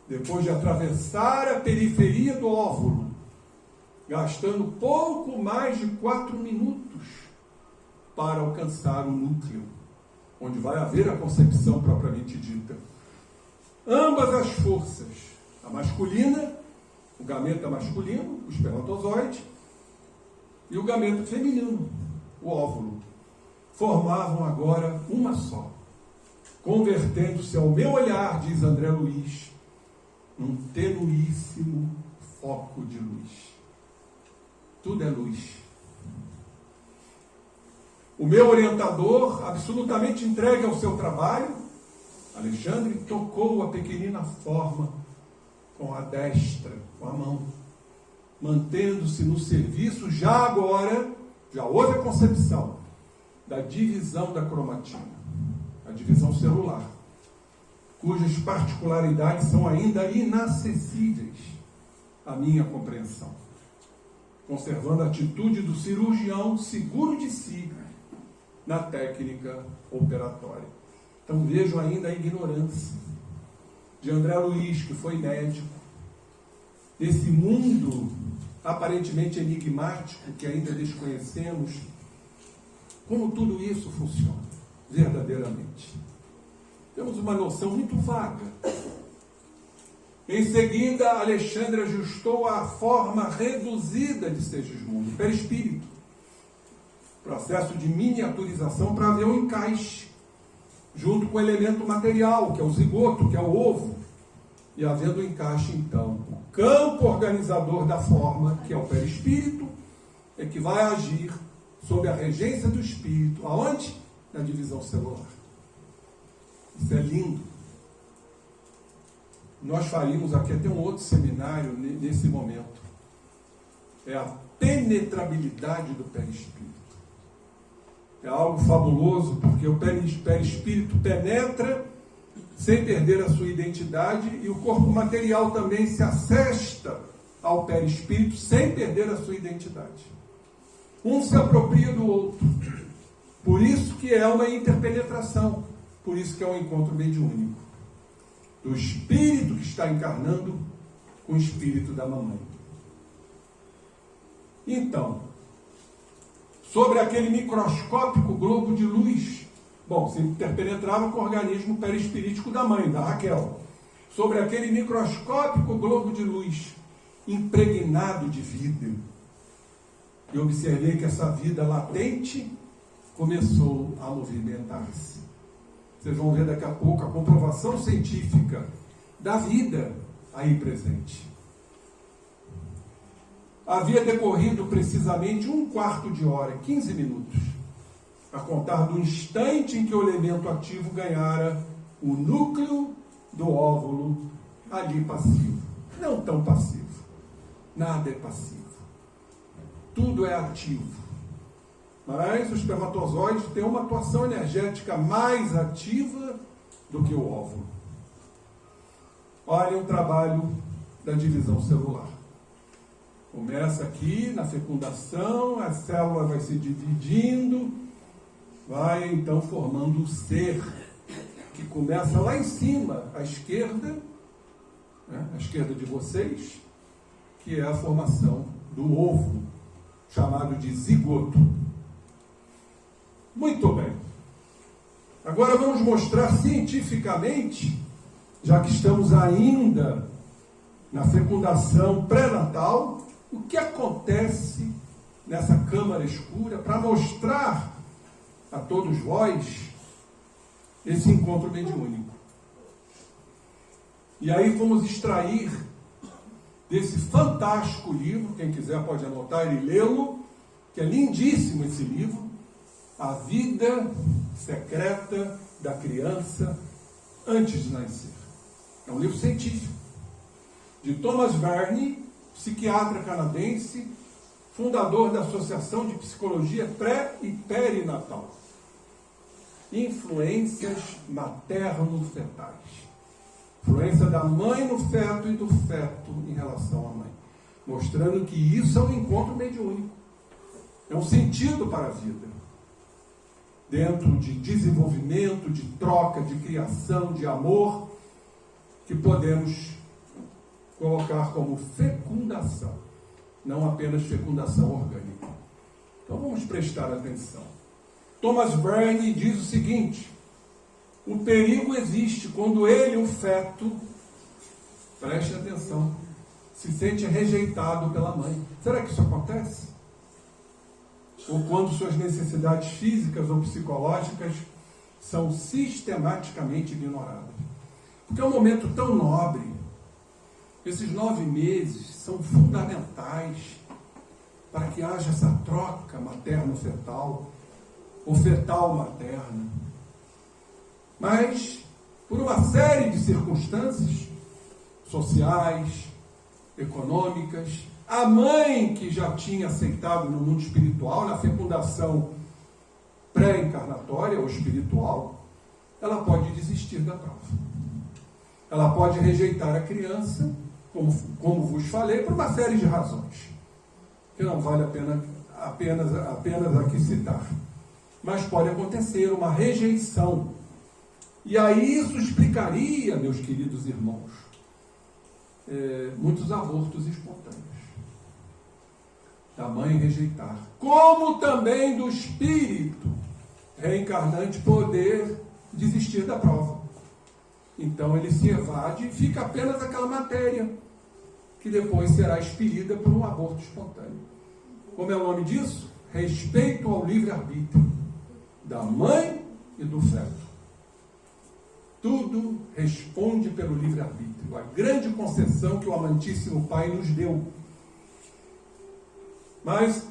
Depois de atravessar a periferia do óvulo, gastando pouco mais de 4 minutos para alcançar o núcleo, onde vai haver a concepção propriamente dita. Ambas as forças, a masculina o gameta masculino, o espermatozoide, e o gameta feminino, o óvulo, formavam agora uma só, convertendo-se ao meu olhar, diz André Luiz, num tenuíssimo foco de luz. Tudo é luz. O meu orientador, absolutamente entregue ao seu trabalho, Alexandre, tocou a pequenina forma com a destra, com a mão, mantendo-se no serviço já agora, já houve a concepção da divisão da cromatina, a divisão celular, cujas particularidades são ainda inacessíveis à minha compreensão, conservando a atitude do cirurgião seguro de si na técnica operatória. Então vejo ainda a ignorância de André Luiz, que foi médico, desse mundo aparentemente enigmático que ainda desconhecemos, como tudo isso funciona verdadeiramente. Temos uma noção muito vaga. Em seguida, Alexandre ajustou a forma reduzida de Segismundo, perispírito, processo de miniaturização para ver o encaixe, junto com o elemento material, que é o zigoto, que é o ovo, e havendo o encaixe, então, o campo organizador da forma, que é o perispírito, é que vai agir sob a regência do espírito. Aonde? Na divisão celular. Isso é lindo. Nós faríamos aqui até um outro seminário nesse momento. É a penetrabilidade do perispírito. É algo fabuloso, porque o perispírito penetra sem perder a sua identidade, e o corpo material também se assesta ao perispírito sem perder a sua identidade. Um se apropria do outro. Por isso que é uma interpenetração. Por isso que é um encontro mediúnico. Do espírito que está encarnando com o espírito da mamãe. Então, sobre aquele microscópico globo de luz, bom, se interpenetrava com o organismo perispirítico da mãe, da Raquel. Sobre aquele microscópico globo de luz, impregnado de vida. E observei que essa vida latente começou a movimentar-se. Vocês vão ver daqui a pouco a comprovação científica da vida aí presente. Havia decorrido precisamente 1/4 de hora, 15 minutos, a contar do instante em que o elemento ativo ganhara o núcleo do óvulo ali passivo. Não tão passivo. Nada é passivo. Tudo é ativo. Mas o espermatozoide tem uma atuação energética mais ativa do que o óvulo. Olha o trabalho da divisão celular. Começa aqui na fecundação, a célula vai se dividindo, vai então formando o ser, que começa lá em cima, à esquerda, né, à esquerda de vocês, que é a formação do ovo, chamado de zigoto. Muito bem. Agora vamos mostrar cientificamente, já que estamos ainda na fecundação pré-natal, o que acontece nessa câmara escura, para mostrar a todos vós esse encontro mediúnico. E aí vamos extrair desse fantástico livro, quem quiser pode anotar e lê-lo, que é lindíssimo esse livro, A Vida Secreta da Criança Antes de Nascer. É um livro científico, de Thomas Verne, psiquiatra canadense, fundador da Associação de Psicologia Pré- e Perinatal. Influências materno-fetais. Influência da mãe no feto e do feto em relação à mãe. Mostrando que isso é um encontro mediúnico. É um sentido para a vida. Dentro de desenvolvimento, de troca, de criação, de amor, que podemos colocar como fecundação, não apenas fecundação orgânica. Então vamos prestar atenção. Thomas Verne diz o seguinte: o perigo existe quando ele, o feto, preste atenção, se sente rejeitado pela mãe. Será que isso acontece? Ou quando suas necessidades físicas ou psicológicas são sistematicamente ignoradas? Porque é um momento tão nobre. Esses 9 meses são fundamentais para que haja essa troca materno-fetal ou fetal-materna. Mas, por uma série de circunstâncias sociais, econômicas, a mãe que já tinha aceitado no mundo espiritual, na fecundação pré-encarnatória ou espiritual, ela pode desistir da prova. Ela pode rejeitar a criança, como vos falei, por uma série de razões, que não vale a pena apenas aqui citar. Mas pode acontecer uma rejeição. E aí isso explicaria, meus queridos irmãos, muitos abortos espontâneos. Da mãe rejeitar. Como também do espírito reencarnante poder desistir da prova. Então ele se evade e fica apenas aquela matéria, que depois será expelida por um aborto espontâneo. Como é o nome disso? Respeito ao livre-arbítrio da mãe e do feto. Tudo responde pelo livre-arbítrio, a grande concessão que o amantíssimo Pai nos deu. Mas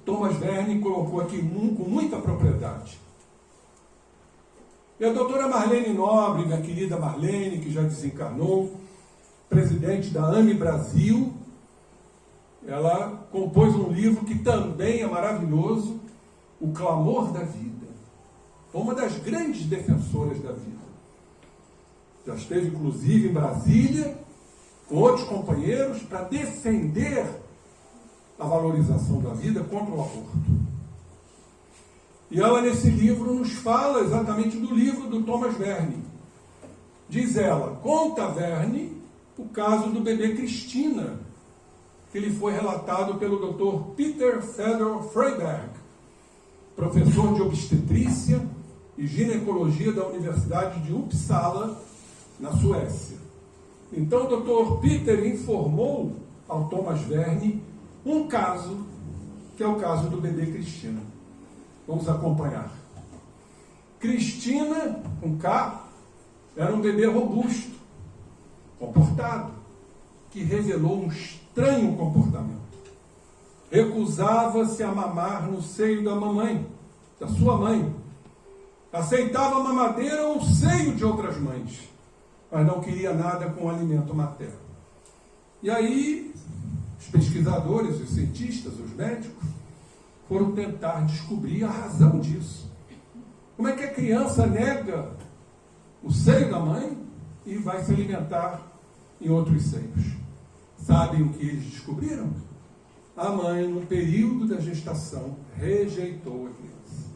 Thomas Verne colocou aqui com muita propriedade. E a doutora Marlene Nobre, minha querida Marlene, que já desencarnou, presidente da AME Brasil, ela compôs um livro que também é maravilhoso, O Clamor da Vida. Foi uma das grandes defensoras da vida. Já esteve, inclusive, em Brasília, com outros companheiros, para defender a valorização da vida contra o aborto. E ela, nesse livro, nos fala exatamente do livro do Thomas Verne. Diz ela, conta Verne o caso do bebê Cristina, que lhe foi relatado pelo Dr. Peter Fedor Freiberg, professor de obstetrícia e ginecologia da Universidade de Uppsala, na Suécia. Então o Dr. Peter informou ao Thomas Verne um caso, que é o caso do bebê Cristina. Vamos acompanhar. Cristina, com K, era um bebê robusto, comportado, que revelou um estranho comportamento. Recusava-se a mamar no seio da mamãe, da sua mãe. Aceitava a mamadeira ou o seio de outras mães, mas não queria nada com o alimento materno. E aí, os pesquisadores, os cientistas, os médicos, foram tentar descobrir a razão disso. Como é que a criança nega o seio da mãe e vai se alimentar em outros seios? Sabem o que eles descobriram? A mãe, no período da gestação, rejeitou a criança.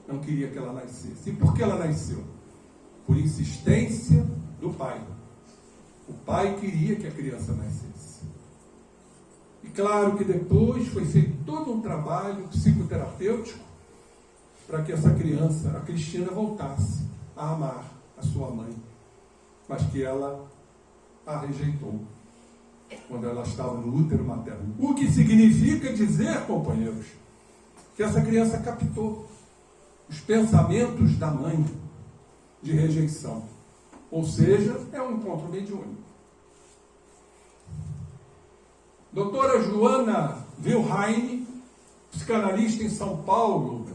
Não queria que ela nascesse. E por que ela nasceu? Por insistência do pai. O pai queria que a criança nascesse. E claro que depois foi feito todo um trabalho psicoterapêutico para que essa criança, a Cristina, voltasse a amar a sua mãe, mas que ela a rejeitou quando ela estava no útero materno. O que significa dizer, companheiros, que essa criança captou os pensamentos da mãe de rejeição. Ou seja, é um encontro mediúnico. Doutora Joana Wilhelm, psicanalista em São Paulo,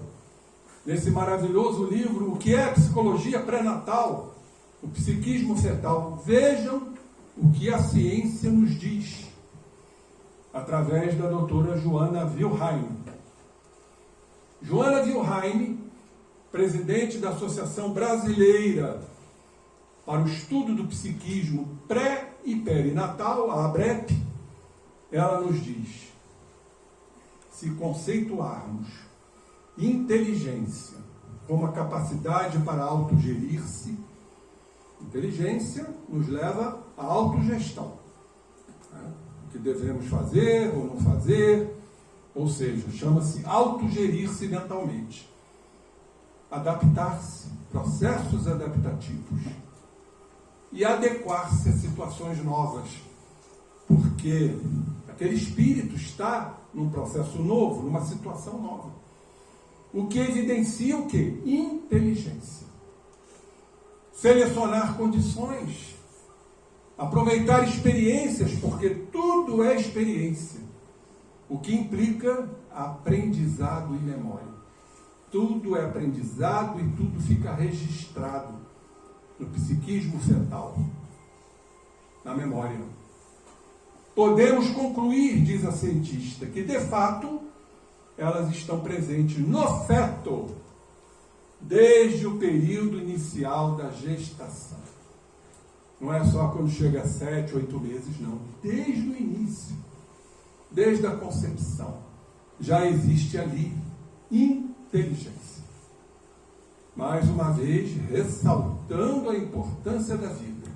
nesse maravilhoso livro, O que é Psicologia Pré-Natal? O Psiquismo Fetal. Vejam o que a ciência nos diz, através da doutora Joana Wilhelm. Joana Wilhelm, presidente da Associação Brasileira para o Estudo do Psiquismo Pré- e Perinatal, a ABREP, ela nos diz: se conceituarmos inteligência como a capacidade para autogerir-se, inteligência nos leva à autogestão. O que devemos fazer ou não fazer, ou seja, chama-se autogerir-se mentalmente. Adaptar-se, processos adaptativos. E adequar-se a situações novas. Porque aquele espírito está num processo novo, numa situação nova. O que evidencia o quê? Inteligência. Selecionar condições. Aproveitar experiências, porque tudo é experiência. O que implica aprendizado e memória. Tudo é aprendizado e tudo fica registrado no psiquismo fetal, na memória. Podemos concluir, diz a cientista, que de fato elas estão presentes no feto desde o período inicial da gestação. Não é só quando chega a 7, 8 meses, não. Desde o início, desde a concepção, já existe ali inteligência. Mais uma vez, ressaltando a importância da vida.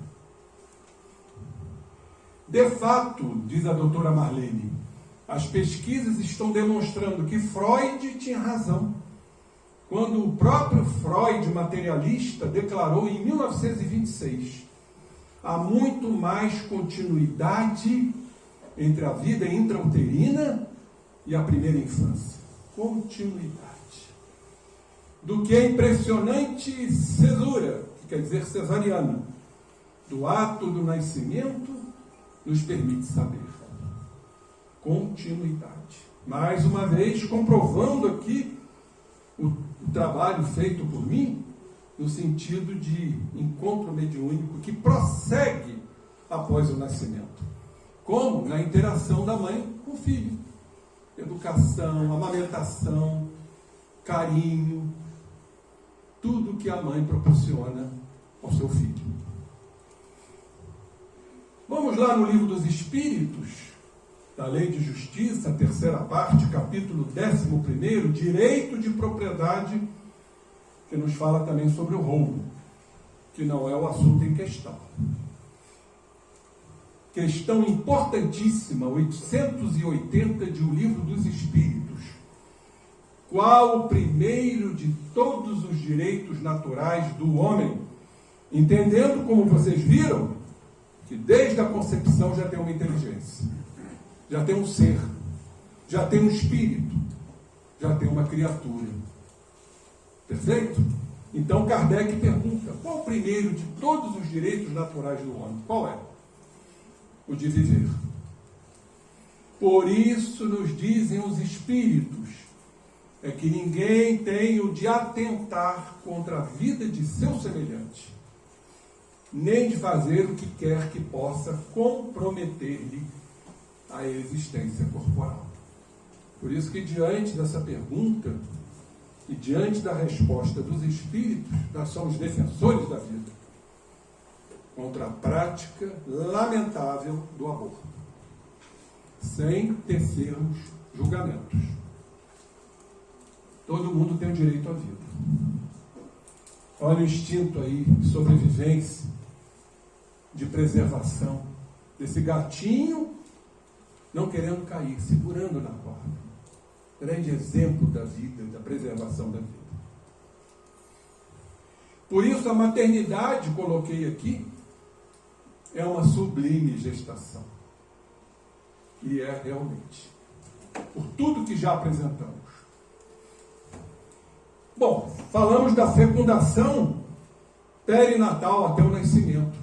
De fato, diz a doutora Marlene, as pesquisas estão demonstrando que Freud tinha razão. Quando o próprio Freud, materialista, declarou em 1926, há muito mais continuidade entre a vida intrauterina e a primeira infância. Continuidade. Do que a impressionante cesura, que quer dizer cesariana, do ato do nascimento, nos permite saber. Continuidade. Mais uma vez, comprovando aqui o trabalho feito por mim, no sentido de encontro mediúnico que prossegue após o nascimento. Como? Na interação da mãe com o filho. Educação, amamentação, carinho, tudo que a mãe proporciona ao seu filho. Vamos lá no Livro dos Espíritos, da Lei de Justiça, terceira parte, capítulo 11, Direito de Propriedade, que nos fala também sobre o roubo, que não é o assunto em questão. Questão importantíssima, 880 de O Livro dos Espíritos. Qual o primeiro de todos os direitos naturais do homem? Entendendo, como vocês viram, que desde a concepção já tem uma inteligência, já tem um ser, já tem um espírito, já tem uma criatura. Perfeito? Então Kardec pergunta, qual o primeiro de todos os direitos naturais do homem? Qual é? O de viver. Por isso nos dizem os espíritos, é que ninguém tem o de atentar contra a vida de seu semelhante, nem de fazer o que quer que possa comprometer-lhe a existência corporal. Por isso que diante dessa pergunta e diante da resposta dos espíritos, nós somos defensores da vida contra a prática lamentável do aborto, sem tecermos julgamentos. Todo mundo tem o direito à vida. Olha o instinto aí de sobrevivência, de preservação, desse gatinho não querendo cair, segurando na corda. Grande exemplo da vida, da preservação da vida. Por isso a maternidade, coloquei aqui, é uma sublime gestação. E é realmente. Por tudo que já apresentamos. Bom, falamos da fecundação perinatal até o nascimento.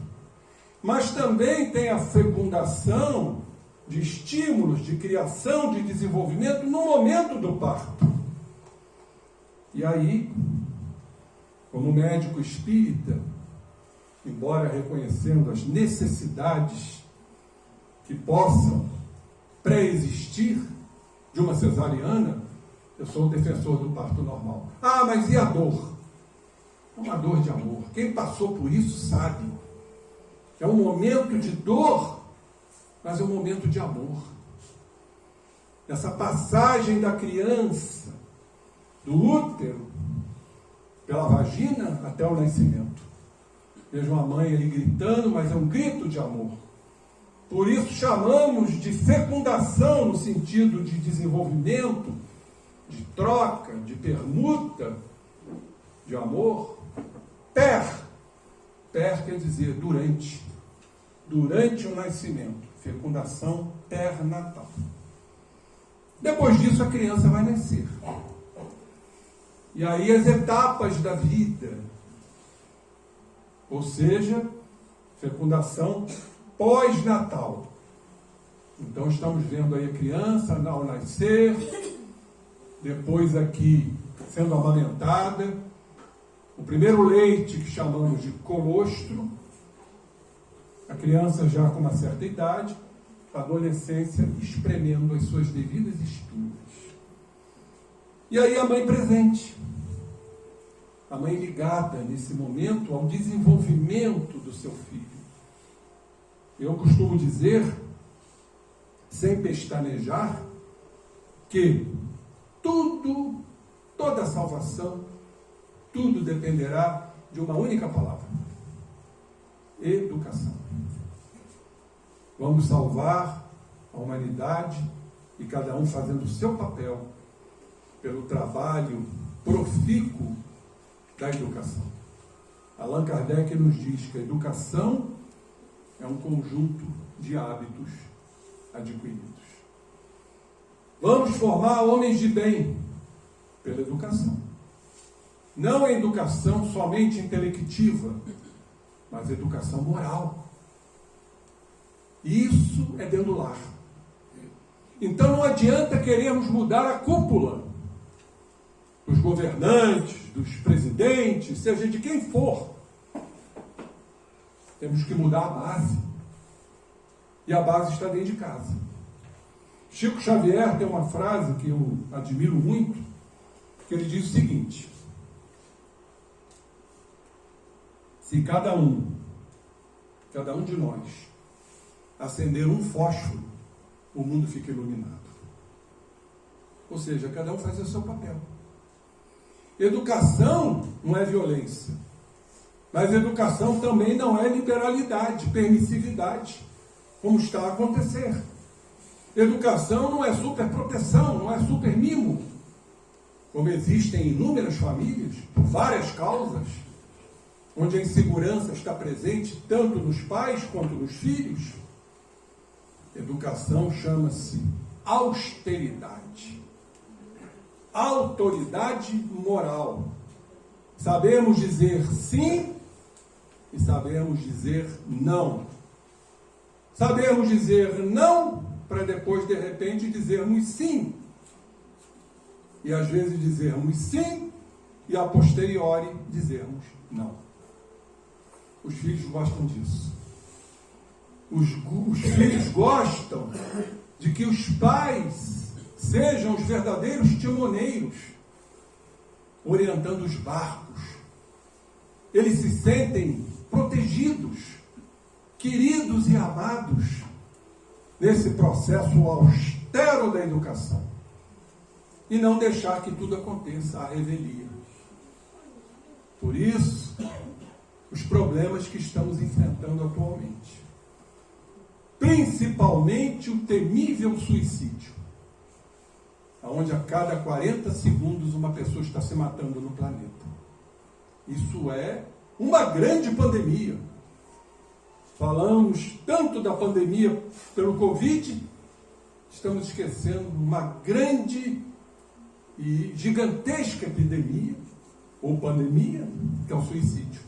Mas também tem a fecundação de estímulos, de criação, de desenvolvimento no momento do parto. E aí, como médico espírita, embora reconhecendo as necessidades que possam pré-existir de uma cesariana, eu sou o defensor do parto normal. Ah, mas e a dor? É uma dor de amor. Quem passou por isso sabe. É um momento de dor, mas é um momento de amor. Essa passagem da criança, do útero, pela vagina até o nascimento. Vejam a mãe ali gritando, mas é um grito de amor. Por isso chamamos de fecundação no sentido de desenvolvimento, de troca, de permuta, de amor. Per quer dizer durante o nascimento. fecundação pernatal. Depois disso, a criança vai nascer. E aí as etapas da vida, ou seja, fecundação pós-natal. Então estamos vendo aí a criança ao nascer, depois aqui sendo amamentada, o primeiro leite que chamamos de colostro, a criança já com uma certa idade, a adolescência espremendo as suas devidas espigas. E aí a mãe presente, a mãe ligada nesse momento ao desenvolvimento do seu filho. Eu costumo dizer, sem pestanejar, que toda salvação, tudo dependerá de uma única palavra: educação. Vamos salvar a humanidade e cada um fazendo o seu papel pelo trabalho profícuo da educação. Allan Kardec nos diz que a educação é um conjunto de hábitos adquiridos. Vamos formar homens de bem pela educação. Não a educação somente intelectiva, mas a educação moral. Isso é dentro do lar. Então não adianta querermos mudar a cúpula dos governantes, dos presidentes, seja de quem for. Temos que mudar a base. E a base está dentro de casa. Chico Xavier tem uma frase que eu admiro muito, que ele diz o seguinte: se cada um de nós acender um fósforo, o mundo fica iluminado. Ou seja, cada um faz o seu papel. Educação não é violência, mas educação também não é liberalidade, permissividade, como está a acontecer. Educação não é superproteção, não é super mimo, como existem inúmeras famílias, por várias causas, onde a insegurança está presente tanto nos pais quanto nos filhos. Educação chama-se austeridade, autoridade moral. Sabemos dizer sim e sabemos dizer não. Sabemos dizer não para depois, de repente, dizermos sim. E às vezes dizermos sim e a posteriori dizermos não. Os filhos gostam disso. Os filhos gostam de que os pais sejam os verdadeiros timoneiros, orientando os barcos. Eles se sentem protegidos, queridos e amados nesse processo austero da educação. E não deixar que tudo aconteça à revelia. Por isso, os problemas que estamos enfrentando atualmente. Principalmente o temível suicídio, onde a cada 40 segundos uma pessoa está se matando no planeta. Isso é uma grande pandemia. Falamos tanto da pandemia pelo Covid, estamos esquecendo uma grande e gigantesca epidemia, ou pandemia, que é o suicídio.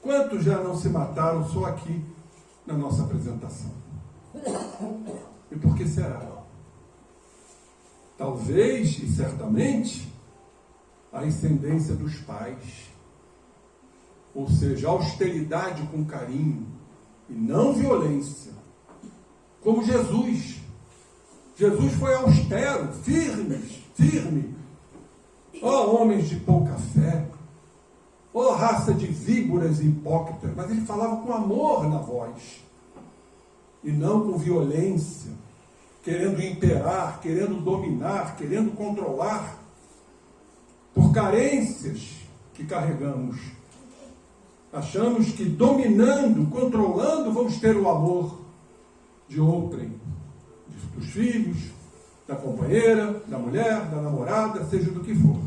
Quantos já não se mataram só aqui na nossa apresentação? E por que será? Talvez, e certamente, a ascendência dos pais. Ou seja, austeridade com carinho e não violência. Como Jesus. Jesus foi austero, firme. Ó homens de pouca fé, ó raça de víboras e hipócritas, mas ele falava com amor na voz, e não com violência, querendo imperar, querendo dominar, querendo controlar, por carências que carregamos. Achamos que dominando, controlando, vamos ter o amor de outrem, dos filhos, da companheira, da mulher, da namorada, seja do que for.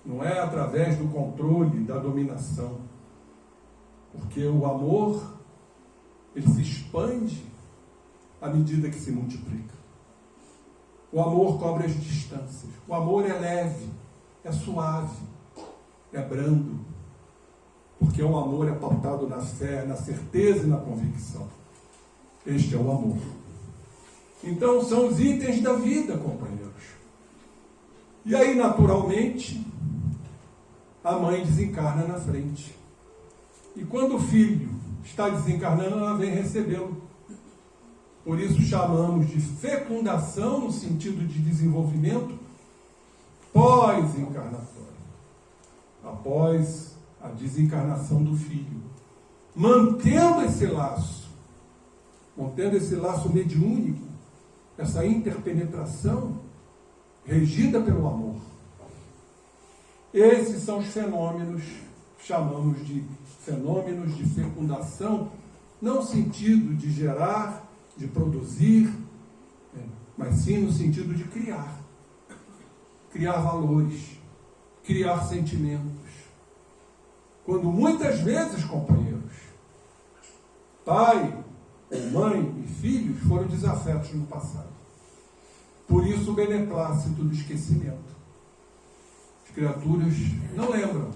Não é através do controle, da dominação. Porque o amor, ele se expande à medida que se multiplica. O amor cobre as distâncias. O amor é leve, é suave, é brando. Porque o amor é pautado na fé, na certeza e na convicção. Este é o amor. Então, são os itens da vida, companheiros. E aí, naturalmente, a mãe desencarna na frente. E quando o filho está desencarnando, ela vem recebê-lo. Por isso chamamos de fecundação, no sentido de desenvolvimento pós-encarnatório. Após a desencarnação do filho. Mantendo esse laço mediúnico, essa interpenetração regida pelo amor. Esses são os fenômenos, chamamos de fenômenos de fecundação, não no sentido de gerar, de produzir, mas sim no sentido de criar. Criar valores, criar sentimentos. Quando muitas vezes, companheiros, pai, mãe e filhos foram desafetos no passado. Por isso o beneplácito do esquecimento. As criaturas não lembram,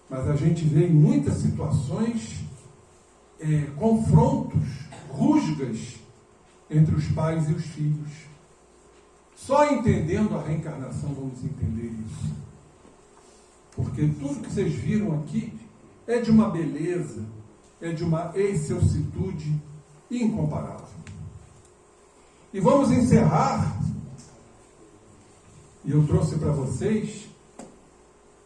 mas a gente vê em muitas situações confrontos, rusgas entre os pais e os filhos. Só entendendo a reencarnação vamos entender isso. Porque tudo que vocês viram aqui é de uma beleza, é de uma excelsitude incomparável. E vamos encerrar, e eu trouxe para vocês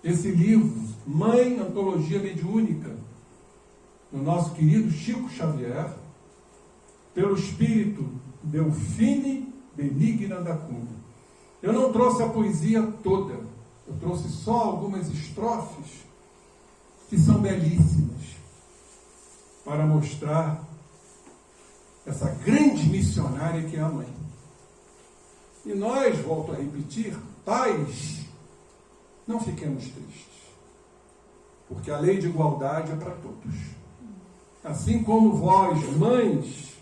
esse livro, Mãe, Antologia Mediúnica, do nosso querido Chico Xavier, pelo espírito Delfine Benigna da Cunha. Eu não trouxe a poesia toda, eu trouxe só algumas estrofes que são belíssimas, para mostrar essa grande missionária que é a mãe. E nós, volto a repetir, pais, não fiquemos tristes, porque a lei de igualdade é para todos. Assim como vós, mães,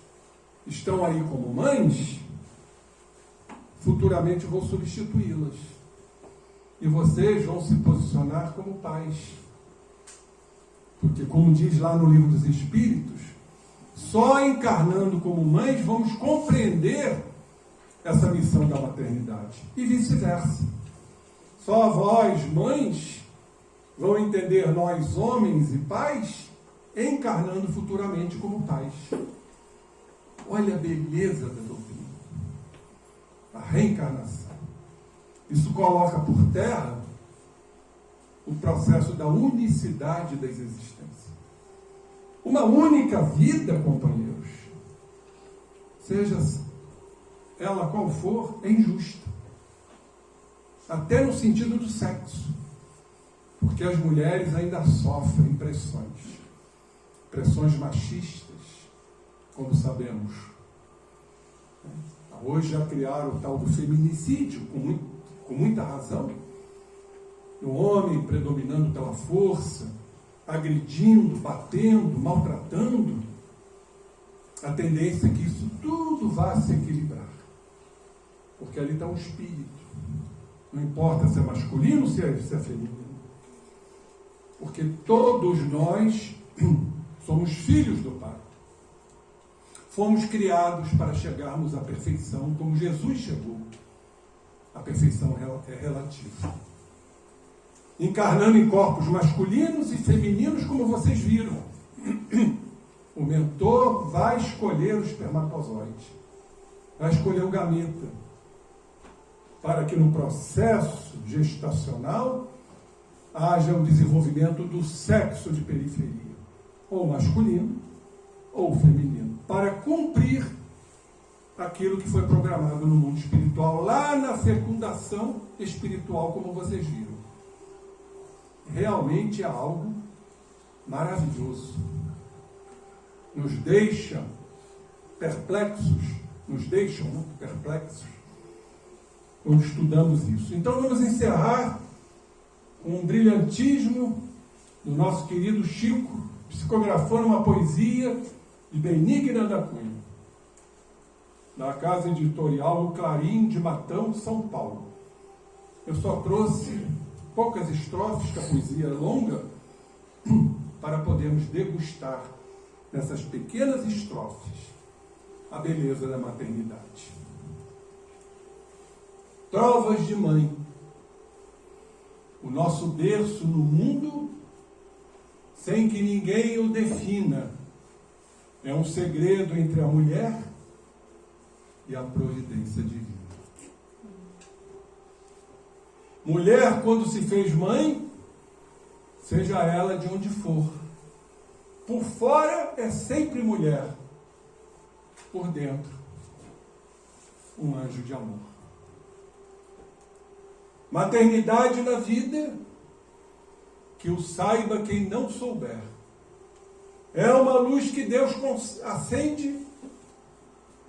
estão aí como mães, futuramente vou substituí-las. E vocês vão se posicionar como pais. Porque, como diz lá no Livro dos Espíritos, só encarnando como mães vamos compreender essa missão da maternidade. E vice-versa. Só vós, mães, vão entender nós, homens e pais, encarnando futuramente como pais. Olha a beleza da doutrina. A reencarnação. Isso coloca por terra o processo da unicidade das existências. Uma única vida, companheiros, seja ela qual for, é injusta. Até no sentido do sexo. Porque as mulheres ainda sofrem pressões machistas, como sabemos. Hoje já criaram o tal do feminicídio, com muita razão. O homem predominando pela força, agredindo, batendo, maltratando. A tendência é que isso tudo vá se equilibrar. Porque ali está o espírito. Não importa se é masculino ou se é feminino. Porque todos nós somos filhos do Pai. Fomos criados para chegarmos à perfeição, como Jesus chegou. A perfeição é relativa. Encarnando em corpos masculinos e femininos, como vocês viram. O mentor vai escolher o espermatozoide, vai escolher o gameta, para que no processo gestacional haja o desenvolvimento do sexo de periferia, ou masculino ou feminino, para cumprir aquilo que foi programado no mundo espiritual, lá na fecundação espiritual, como vocês viram. Realmente é algo maravilhoso. Nos deixam perplexos quando estudamos isso. Então vamos encerrar com um brilhantismo do nosso querido Chico, psicografando uma poesia de Benigna da Cunha, da casa editorial O Clarim de Matão, São Paulo. Eu só trouxe poucas estrofes, que a poesia é longa, para podermos degustar nessas pequenas estrofes a beleza da maternidade. Trovas de mãe. O nosso berço no mundo, sem que ninguém o defina, é um segredo entre a mulher e a providência divina. Mulher, quando se fez mãe, seja ela de onde for, por fora é sempre mulher, por dentro, um anjo de amor. Maternidade na vida, que o saiba quem não souber, é uma luz que Deus acende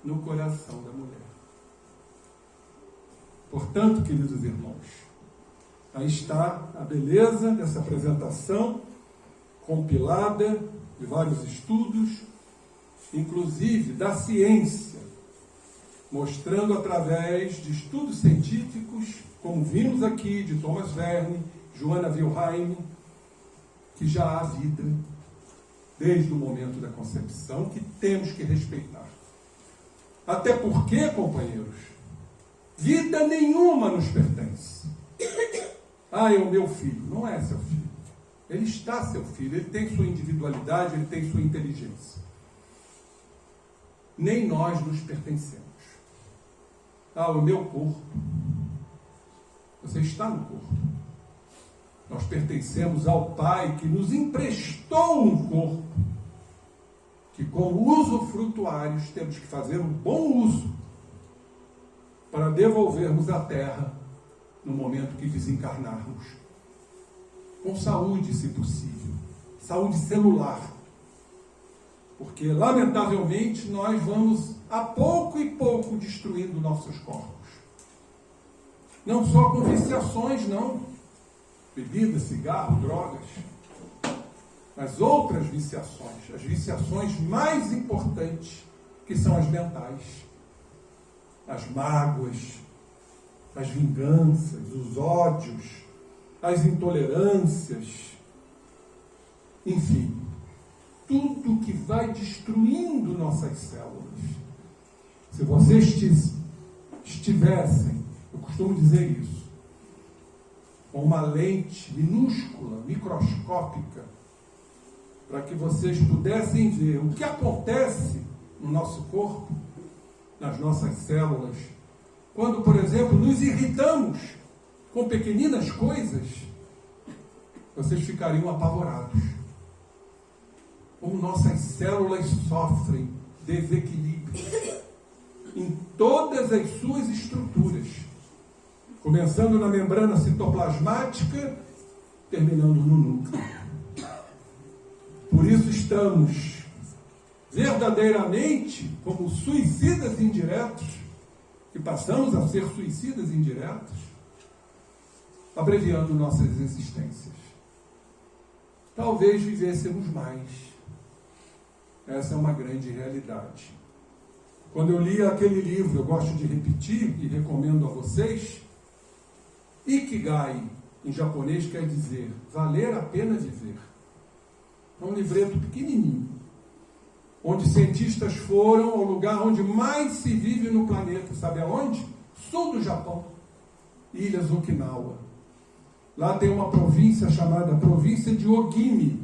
no coração da mulher. Portanto, queridos irmãos, aí está a beleza dessa apresentação, compilada de vários estudos, inclusive da ciência, mostrando através de estudos científicos, como vimos aqui, de Thomas Verne, Johanna Wilhelm, que já há vida desde o momento da concepção, que temos que respeitar. Até porque, companheiros, vida nenhuma nos pertence. Ah, é o meu filho. Não é seu filho. Ele está seu filho, ele tem sua individualidade, ele tem sua inteligência. Nem nós nos pertencemos. Ah, o meu corpo. Você está no corpo. Nós pertencemos ao Pai que nos emprestou um corpo, que como usufrutuários temos que fazer um bom uso para devolvermos à terra no momento que desencarnarmos. Com saúde, se possível. Saúde celular. Porque, lamentavelmente, nós vamos a pouco e pouco destruindo nossos corpos. Não só com viciações, não. Bebida, cigarro, drogas. Mas outras viciações. As viciações mais importantes, que são as mentais. As mágoas, as vinganças, os ódios, as intolerâncias. Enfim, tudo que vai destruindo nossas células. Se vocês estivessem, eu costumo dizer isso, com uma lente minúscula, microscópica, para que vocês pudessem ver o que acontece no nosso corpo, nas nossas células, quando, por exemplo, nos irritamos com pequeninas coisas, vocês ficariam apavorados. Como nossas células sofrem desequilíbrio em todas as suas estruturas, começando na membrana citoplasmática, terminando no núcleo. Por isso estamos verdadeiramente como suicidas indiretos, e passamos a ser suicidas indiretos, abreviando nossas existências. Talvez vivêssemos mais. Essa é uma grande realidade. Quando eu li aquele livro, eu gosto de repetir e recomendo a vocês, Ikigai, em japonês, quer dizer valer a pena viver. É um livreto pequenininho, onde cientistas foram ao lugar onde mais se vive no planeta. Sabe aonde? Sul do Japão, Ilhas Okinawa. Lá tem uma província chamada Província de Ogimi,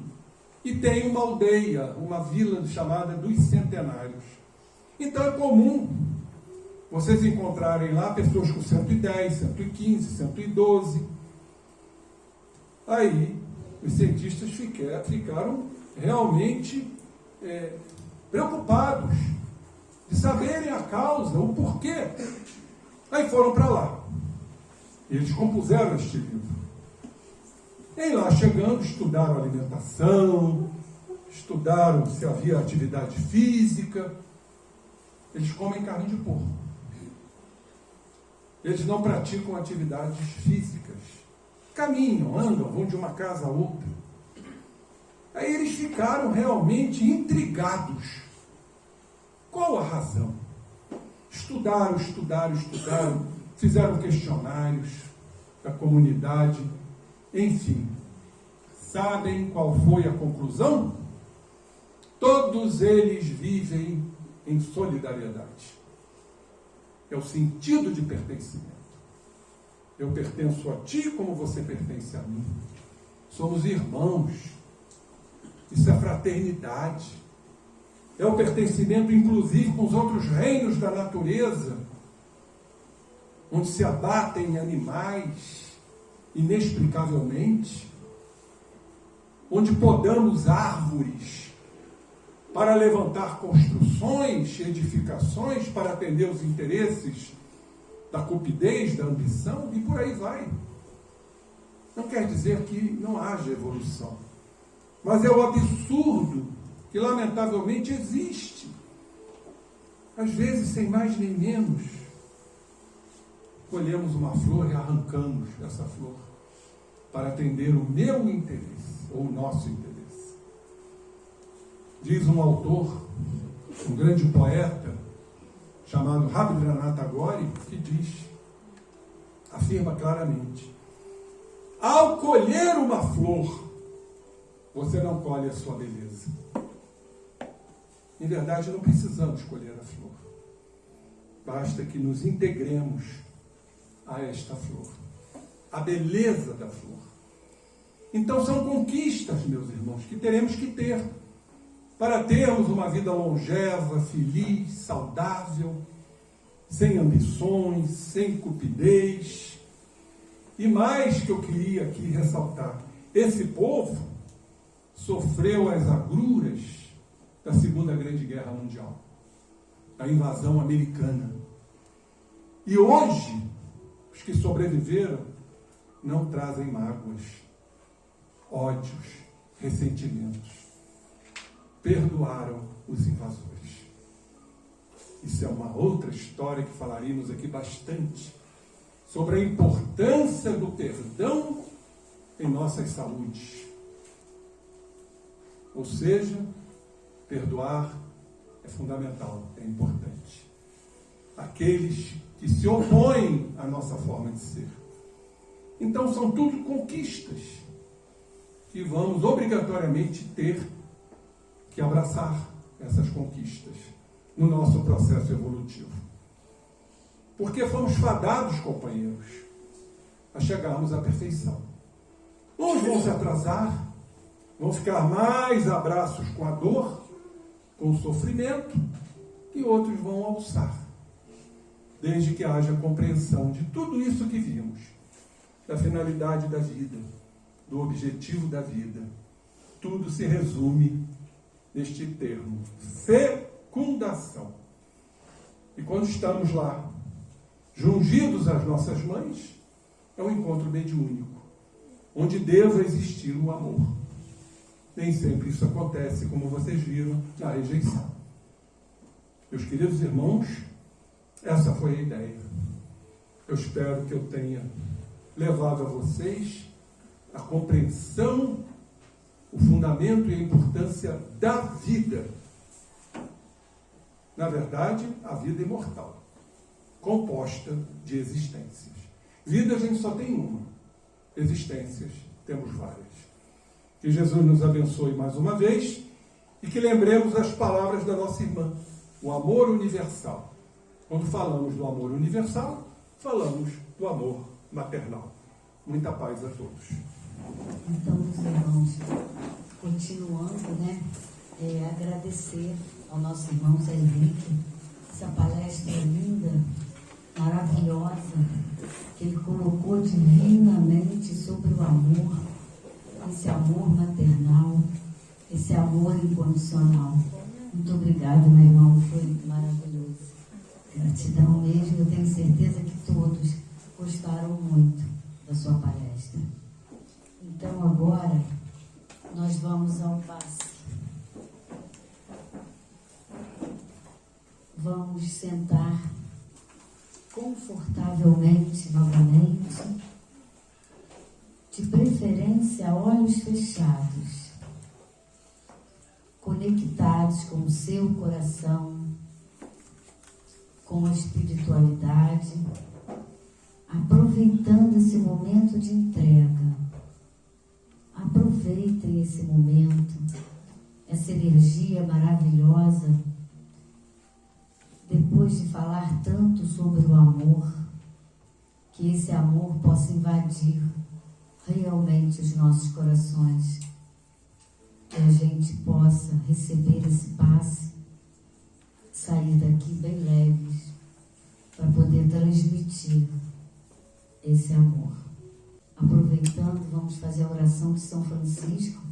e tem uma aldeia, uma vila chamada dos Centenários. Então é comum vocês encontrarem lá pessoas com 110, 115, 112. Aí os cientistas ficaram realmente preocupados de saberem a causa, o porquê. Aí foram para lá. Eles compuseram este livro. E lá chegando, estudaram alimentação, estudaram se havia atividade física. Eles comem carne de porco. Eles não praticam atividades físicas. Caminham, andam, vão de uma casa a outra. Aí eles ficaram realmente intrigados Qual a razão? Estudaram, fizeram questionários da comunidade, enfim. Sabem qual foi a conclusão? Todos eles vivem em solidariedade. É o sentido de pertencimento. Eu pertenço a ti como você pertence a mim. Somos irmãos. Isso é fraternidade. É o pertencimento, inclusive, com os outros reinos da natureza, onde se abatem animais inexplicavelmente, onde podamos árvores para levantar construções, edificações, para atender os interesses da cupidez, da ambição, e por aí vai. Não quer dizer que não haja evolução, mas é o absurdo que lamentavelmente existe, às vezes sem mais nem menos. Colhemos uma flor e arrancamos essa flor para atender o meu interesse, ou o nosso interesse. Diz um autor, um grande poeta, chamado Rabindranath Tagore, que afirma claramente: ao colher uma flor, você não colhe a sua beleza. Em verdade, não precisamos colher a flor. Basta que nos integremos a esta flor, a beleza da flor. Então são conquistas, meus irmãos, que teremos que ter para termos uma vida longeva, feliz, saudável, sem ambições, sem cupidez. E mais que eu queria aqui ressaltar, esse povo sofreu as agruras da Segunda Grande Guerra Mundial, da invasão americana. E hoje, os que sobreviveram não trazem mágoas, ódios, ressentimentos. Perdoaram os invasores. Isso é uma outra história que falaríamos aqui bastante, sobre a importância do perdão em nossas saúdes. Ou seja, perdoar é fundamental, é importante. Aqueles que se opõem à nossa forma de ser. Então são tudo conquistas que vamos obrigatoriamente ter que abraçar essas conquistas no nosso processo evolutivo. Porque fomos fadados, companheiros, a chegarmos à perfeição. Uns vão se atrasar, vão ficar mais abraços com a dor, com o sofrimento, e outros vão alçar, desde que haja compreensão de tudo isso que vimos, da finalidade da vida, do objetivo da vida. Tudo se resume neste termo: fecundação. E quando estamos lá, jungidos às nossas mães, é um encontro mediúnico, onde deva existir o amor. Nem sempre isso acontece, como vocês viram, na rejeição. Meus queridos irmãos, essa foi a ideia. Eu espero que eu tenha levado a vocês a compreensão, o fundamento e a importância da vida. Na verdade, a vida imortal, composta de existências. Vida a gente só tem uma, existências temos várias. Que Jesus nos abençoe mais uma vez e que lembremos as palavras da nossa irmã, o amor universal. Quando falamos do amor universal, falamos do amor maternal. Muita paz a todos. Então, meus irmãos, continuando, agradecer ao nosso irmão Zé Henrique, essa palestra linda, maravilhosa, que ele colocou divinamente sobre o amor, esse amor maternal, esse amor incondicional. Muito obrigado, meu irmão, foi maravilhoso. Gratidão mesmo, eu tenho certeza que todos gostaram muito da sua palestra. Então agora nós vamos ao passe. Vamos sentar confortavelmente novamente, de preferência olhos fechados, conectados com o seu coração, com a espiritualidade, aproveitando esse momento de entrega. Aproveitem esse momento, essa energia maravilhosa, depois de falar tanto sobre o amor, que esse amor possa invadir realmente os nossos corações, que a gente possa receber esse passe, sair daqui bem leves, para poder transmitir esse amor. Aproveitando, vamos fazer a oração de São Francisco,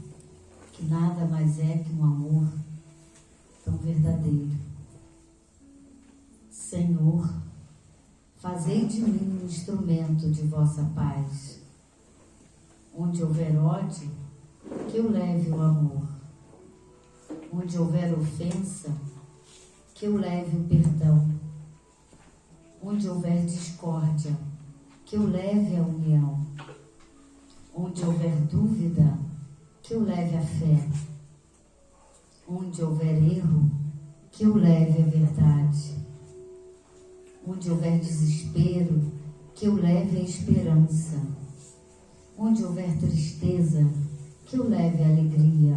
que nada mais é que um amor tão verdadeiro. Senhor, fazei de mim um instrumento de vossa paz. Onde houver ódio, que eu leve o amor. Onde houver ofensa, que eu leve o perdão. Onde houver discórdia, que eu leve a união. Onde houver dúvida, que eu leve a fé. Onde houver erro, que eu leve a verdade. Onde houver desespero, que eu leve a esperança. Onde houver tristeza, que eu leve a alegria.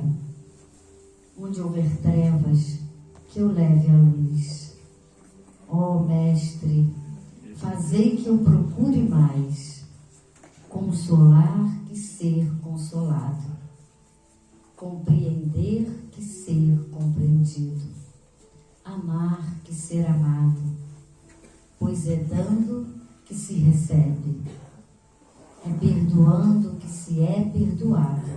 Onde houver trevas, que eu leve a luz. Ó Mestre, fazei que eu procure mais consolar que ser consolado, compreender que ser compreendido, amar que ser amado, pois é dando que se recebe, é perdoando que se é perdoado,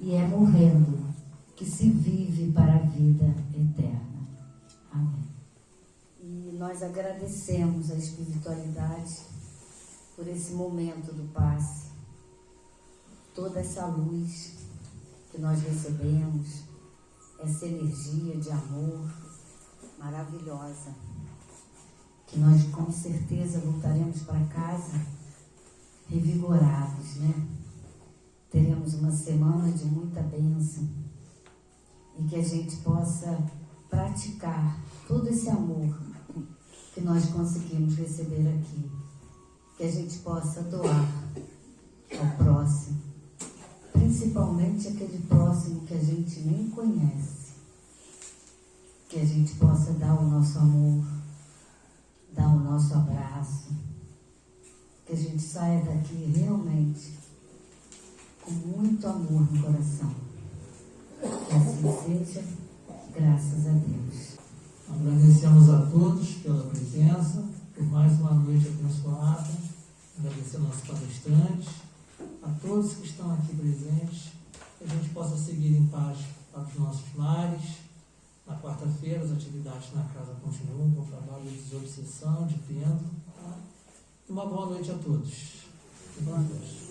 e é morrendo que se vive para a vida eterna. Amém. E nós agradecemos a espiritualidade por esse momento do passe, toda essa luz que nós recebemos, essa energia de amor maravilhosa, que nós com certeza voltaremos para casa revigorados, né? Teremos uma semana de muita bênção e que a gente possa praticar todo esse amor que nós conseguimos receber aqui, que a gente possa doar ao próximo, principalmente aquele próximo que a gente nem conhece, que a gente possa dar o nosso amor, dar o nosso abraço, que a gente saia daqui realmente com muito amor no coração. Que assim seja, graças a Deus. Agradecemos a todos pela presença, por mais uma noite abençoada. Agradecer aos palestrantes, a todos que estão aqui presentes, que a gente possa seguir em paz para os nossos lares. Na quarta-feira, as atividades na casa continuam com o trabalho de desobsessão, de pêndulo. Tá? Uma boa noite a todos. Boa noite.